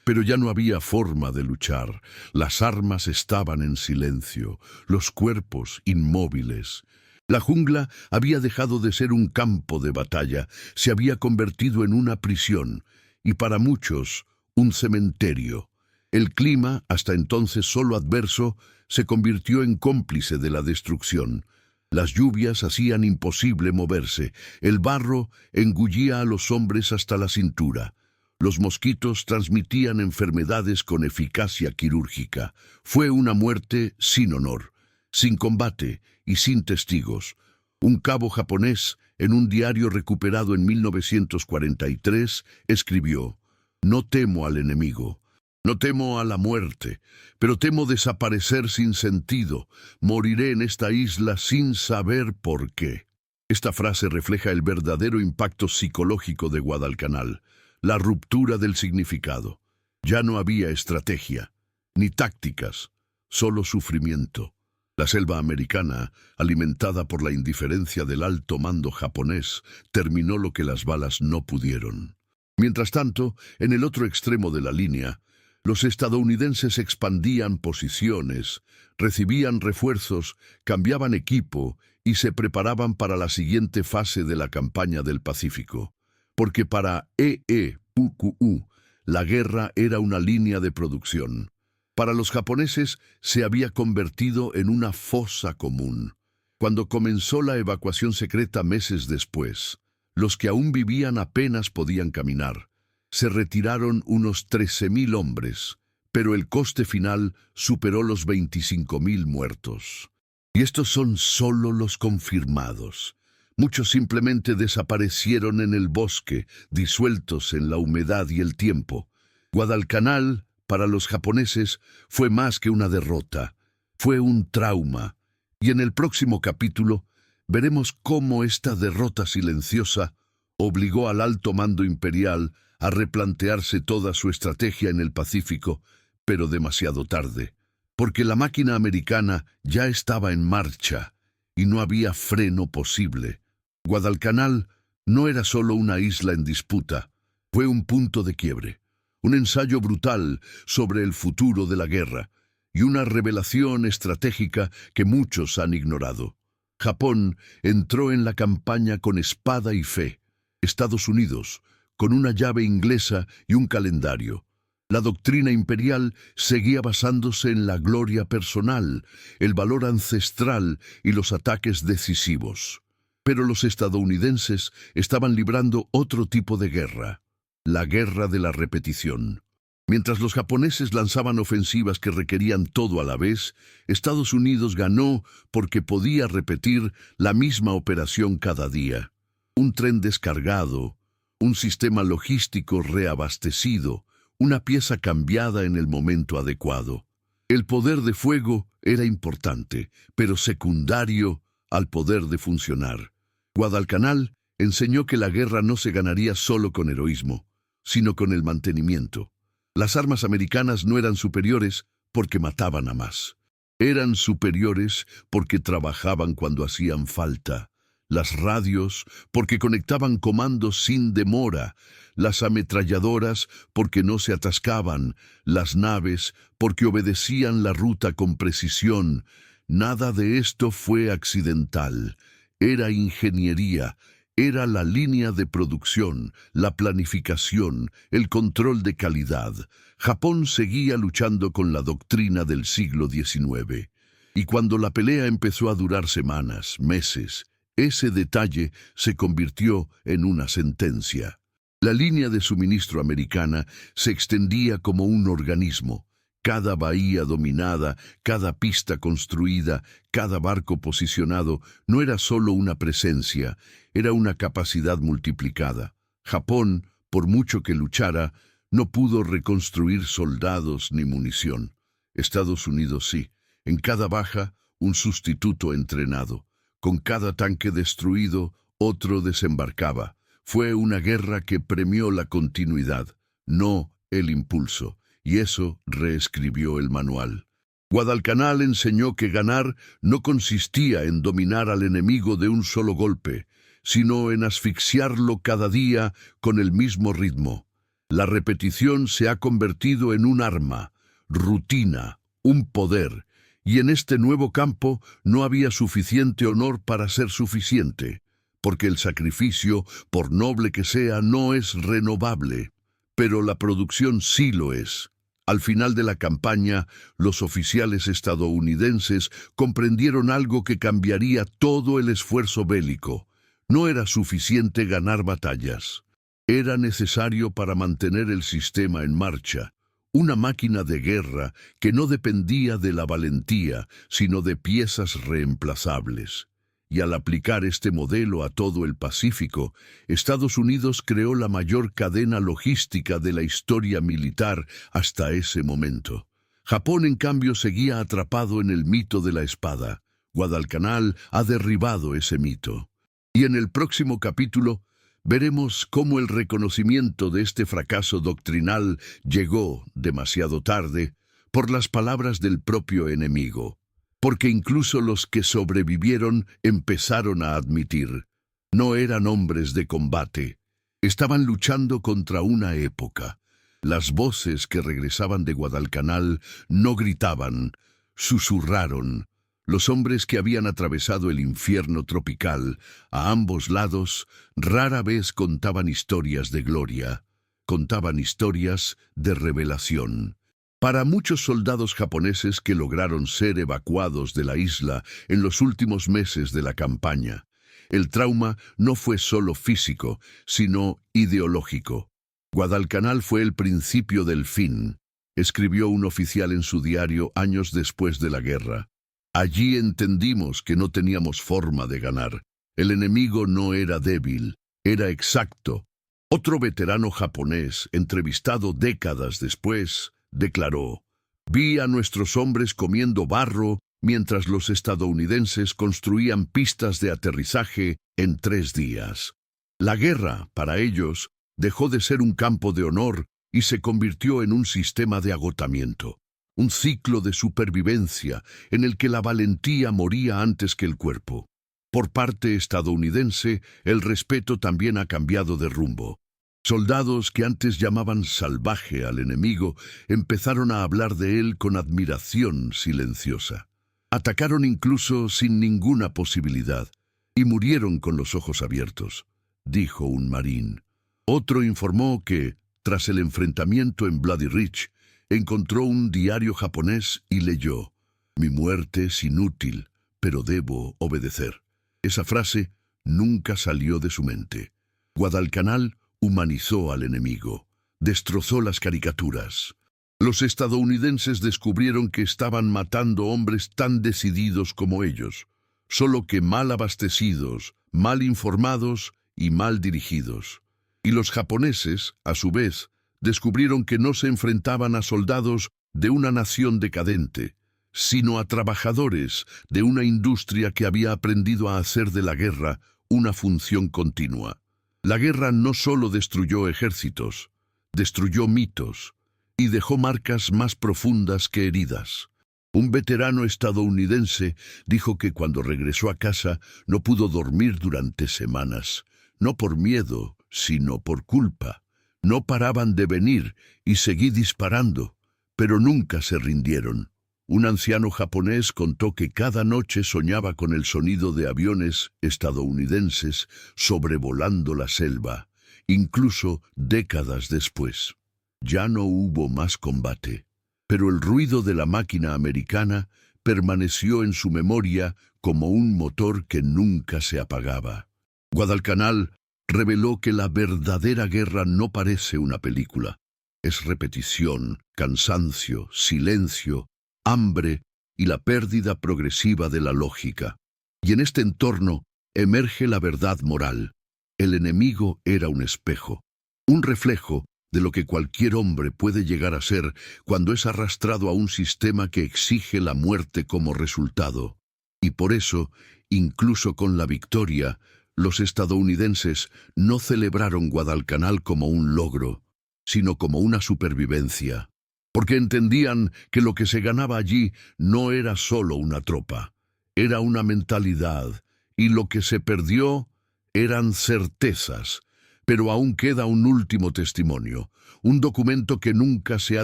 Pero ya no había forma de luchar. Las armas estaban en silencio, los cuerpos inmóviles. La jungla había dejado de ser un campo de batalla, se había convertido en una prisión, y para muchos, un cementerio. El clima, hasta entonces solo adverso, se convirtió en cómplice de la destrucción. Las lluvias hacían imposible moverse, el barro engullía a los hombres hasta la cintura. Los mosquitos transmitían enfermedades con eficacia quirúrgica. Fue una muerte sin honor, sin combate y sin testigos. Un cabo japonés, en un diario recuperado en 1943, escribió: «No temo al enemigo, no temo a la muerte, pero temo desaparecer sin sentido. Moriré en esta isla sin saber por qué». Esta frase refleja el verdadero impacto psicológico de Guadalcanal, la ruptura del significado. Ya no había estrategia, ni tácticas, solo sufrimiento. La selva americana, alimentada por la indiferencia del alto mando japonés, terminó lo que las balas no pudieron. Mientras tanto, en el otro extremo de la línea, los estadounidenses expandían posiciones, recibían refuerzos, cambiaban equipo y se preparaban para la siguiente fase de la campaña del Pacífico. Porque para EEUQU, la guerra era una línea de producción. Para los japoneses se había convertido en una fosa común. Cuando comenzó la evacuación secreta meses después, los que aún vivían apenas podían caminar. Se retiraron unos 13.000 hombres, pero el coste final superó los 25.000 muertos. Y estos son solo los confirmados. Muchos simplemente desaparecieron en el bosque, disueltos en la humedad y el tiempo. Guadalcanal, para los japoneses, fue más que una derrota, fue un trauma. Y en el próximo capítulo veremos cómo esta derrota silenciosa obligó al alto mando imperial a replantearse toda su estrategia en el Pacífico, pero demasiado tarde, porque la máquina americana ya estaba en marcha y no había freno posible. Guadalcanal no era solo una isla en disputa, fue un punto de quiebre, un ensayo brutal sobre el futuro de la guerra, y una revelación estratégica que muchos han ignorado. Japón entró en la campaña con espada y fe. Estados Unidos, con una llave inglesa y un calendario. La doctrina imperial seguía basándose en la gloria personal, el valor ancestral y los ataques decisivos. Pero los estadounidenses estaban librando otro tipo de guerra, la guerra de la repetición. Mientras los japoneses lanzaban ofensivas que requerían todo a la vez, Estados Unidos ganó porque podía repetir la misma operación cada día. Un tren descargado, un sistema logístico reabastecido, una pieza cambiada en el momento adecuado. El poder de fuego era importante, pero secundario al poder de funcionar. Guadalcanal enseñó que la guerra no se ganaría solo con heroísmo, sino con el mantenimiento. Las armas americanas no eran superiores porque mataban a más. Eran superiores porque trabajaban cuando hacían falta. Las radios porque conectaban comandos sin demora. Las ametralladoras porque no se atascaban. Las naves porque obedecían la ruta con precisión. Nada de esto fue accidental. Era ingeniería. Era la línea de producción, la planificación, el control de calidad. Japón seguía luchando con la doctrina del siglo XIX. Y cuando la pelea empezó a durar semanas, meses, ese detalle se convirtió en una sentencia. La línea de suministro americana se extendía como un organismo. Cada bahía dominada, cada pista construida, cada barco posicionado, no era solo una presencia, era una capacidad multiplicada. Japón, por mucho que luchara, no pudo reconstruir soldados ni munición. Estados Unidos sí. En cada baja, un sustituto entrenado. Con cada tanque destruido, otro desembarcaba. Fue una guerra que premió la continuidad, no el impulso. Y eso reescribió el manual. Guadalcanal enseñó que ganar no consistía en dominar al enemigo de un solo golpe, sino en asfixiarlo cada día con el mismo ritmo. La repetición se ha convertido en un arma, rutina, un poder, y en este nuevo campo no había suficiente honor para ser suficiente, porque el sacrificio, por noble que sea, no es renovable, pero la producción sí lo es. Al final de la campaña, los oficiales estadounidenses comprendieron algo que cambiaría todo el esfuerzo bélico. No era suficiente ganar batallas. Era necesario para mantener el sistema en marcha. Una máquina de guerra que no dependía de la valentía, sino de piezas reemplazables. Y al aplicar este modelo a todo el Pacífico, Estados Unidos creó la mayor cadena logística de la historia militar hasta ese momento. Japón, en cambio, seguía atrapado en el mito de la espada. Guadalcanal ha derribado ese mito. Y en el próximo capítulo veremos cómo el reconocimiento de este fracaso doctrinal llegó demasiado tarde por las palabras del propio enemigo. Porque incluso los que sobrevivieron empezaron a admitir, no eran hombres de combate, estaban luchando contra una época. Las voces que regresaban de Guadalcanal no gritaban, susurraron. Los hombres que habían atravesado el infierno tropical a ambos lados rara vez contaban historias de gloria, contaban historias de revelación. Para muchos soldados japoneses que lograron ser evacuados de la isla en los últimos meses de la campaña, el trauma no fue solo físico, sino ideológico. Guadalcanal fue el principio del fin, escribió un oficial en su diario años después de la guerra. Allí entendimos que no teníamos forma de ganar. El enemigo no era débil, era exacto. Otro veterano japonés, entrevistado décadas después, declaró, vi a nuestros hombres comiendo barro mientras los estadounidenses construían pistas de aterrizaje en 3 días. La guerra, para ellos, dejó de ser un campo de honor y se convirtió en un sistema de agotamiento, un ciclo de supervivencia en el que la valentía moría antes que el cuerpo. Por parte estadounidense, el respeto también ha cambiado de rumbo. Soldados que antes llamaban salvaje al enemigo empezaron a hablar de él con admiración silenciosa. Atacaron incluso sin ninguna posibilidad y murieron con los ojos abiertos, dijo un marín. Otro informó que, tras el enfrentamiento en Bloody Ridge, encontró un diario japonés y leyó: «Mi muerte es inútil, pero debo obedecer». Esa frase nunca salió de su mente. Guadalcanal humanizó al enemigo, destrozó las caricaturas. Los estadounidenses descubrieron que estaban matando hombres tan decididos como ellos, solo que mal abastecidos, mal informados y mal dirigidos. Y los japoneses, a su vez, descubrieron que no se enfrentaban a soldados de una nación decadente, sino a trabajadores de una industria que había aprendido a hacer de la guerra una función continua. La guerra no solo destruyó ejércitos, destruyó mitos y dejó marcas más profundas que heridas. Un veterano estadounidense dijo que cuando regresó a casa no pudo dormir durante semanas, no por miedo, sino por culpa. No paraban de venir y seguí disparando, pero nunca se rindieron. Un anciano japonés contó que cada noche soñaba con el sonido de aviones estadounidenses sobrevolando la selva, incluso décadas después. Ya no hubo más combate, pero el ruido de la máquina americana permaneció en su memoria como un motor que nunca se apagaba. Guadalcanal reveló que la verdadera guerra no parece una película. Es repetición, cansancio, silencio, hambre y la pérdida progresiva de la lógica. Y en este entorno emerge la verdad moral. El enemigo era un espejo, un reflejo de lo que cualquier hombre puede llegar a ser cuando es arrastrado a un sistema que exige la muerte como resultado. Y por eso, incluso con la victoria, los estadounidenses no celebraron Guadalcanal como un logro, sino como una supervivencia, porque entendían que lo que se ganaba allí no era solo una tropa, era una mentalidad, y lo que se perdió eran certezas. Pero aún queda un último testimonio, un documento que nunca se ha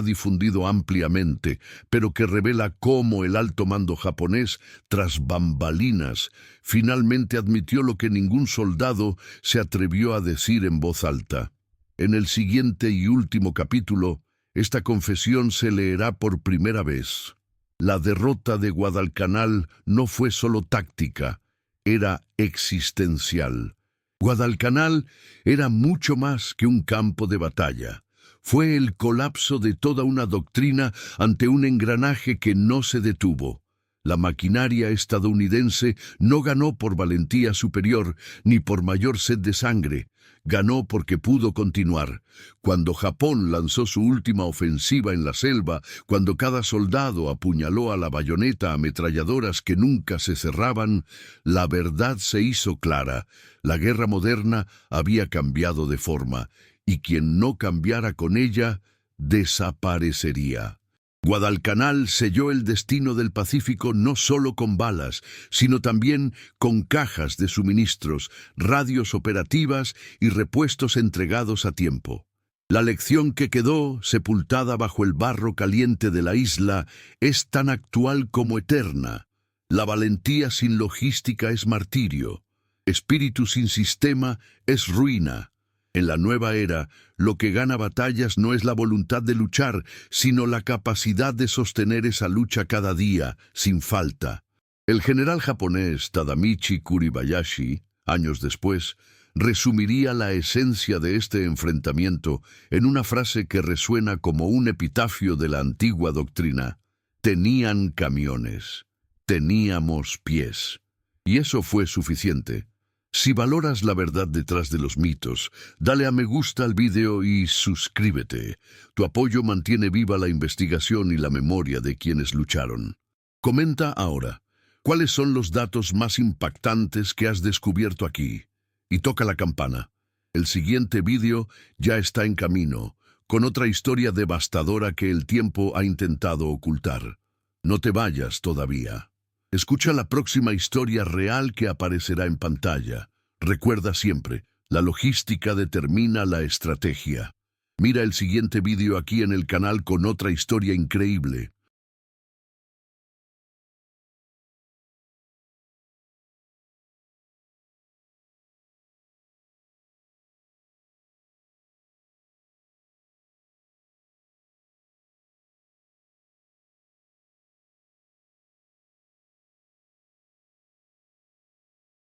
difundido ampliamente, pero que revela cómo el alto mando japonés, tras bambalinas, finalmente admitió lo que ningún soldado se atrevió a decir en voz alta. En el siguiente y último capítulo, esta confesión se leerá por primera vez. La derrota de Guadalcanal no fue solo táctica, era existencial. Guadalcanal era mucho más que un campo de batalla. Fue el colapso de toda una doctrina ante un engranaje que no se detuvo. La maquinaria estadounidense no ganó por valentía superior ni por mayor sed de sangre. Ganó porque pudo continuar. Cuando Japón lanzó su última ofensiva en la selva, cuando cada soldado apuñaló a la bayoneta ametralladoras que nunca se cerraban, la verdad se hizo clara. La guerra moderna había cambiado de forma, y quien no cambiara con ella, desaparecería. Guadalcanal selló el destino del Pacífico no solo con balas, sino también con cajas de suministros, radios operativas y repuestos entregados a tiempo. La lección que quedó sepultada bajo el barro caliente de la isla es tan actual como eterna. La valentía sin logística es martirio. Espíritu sin sistema es ruina. En la nueva era, lo que gana batallas no es la voluntad de luchar, sino la capacidad de sostener esa lucha cada día, sin falta. El general japonés Tadamichi Kuribayashi, años después, resumiría la esencia de este enfrentamiento en una frase que resuena como un epitafio de la antigua doctrina. Tenían camiones, teníamos pies. Y eso fue suficiente. Si valoras la verdad detrás de los mitos, dale a me gusta al vídeo y suscríbete. Tu apoyo mantiene viva la investigación y la memoria de quienes lucharon. Comenta ahora, ¿cuáles son los datos más impactantes que has descubierto aquí? Y toca la campana. El siguiente vídeo ya está en camino, con otra historia devastadora que el tiempo ha intentado ocultar. No te vayas todavía. Escucha la próxima historia real que aparecerá en pantalla. Recuerda siempre, La logística determina la estrategia. Mira el siguiente vídeo aquí en el canal con otra historia increíble.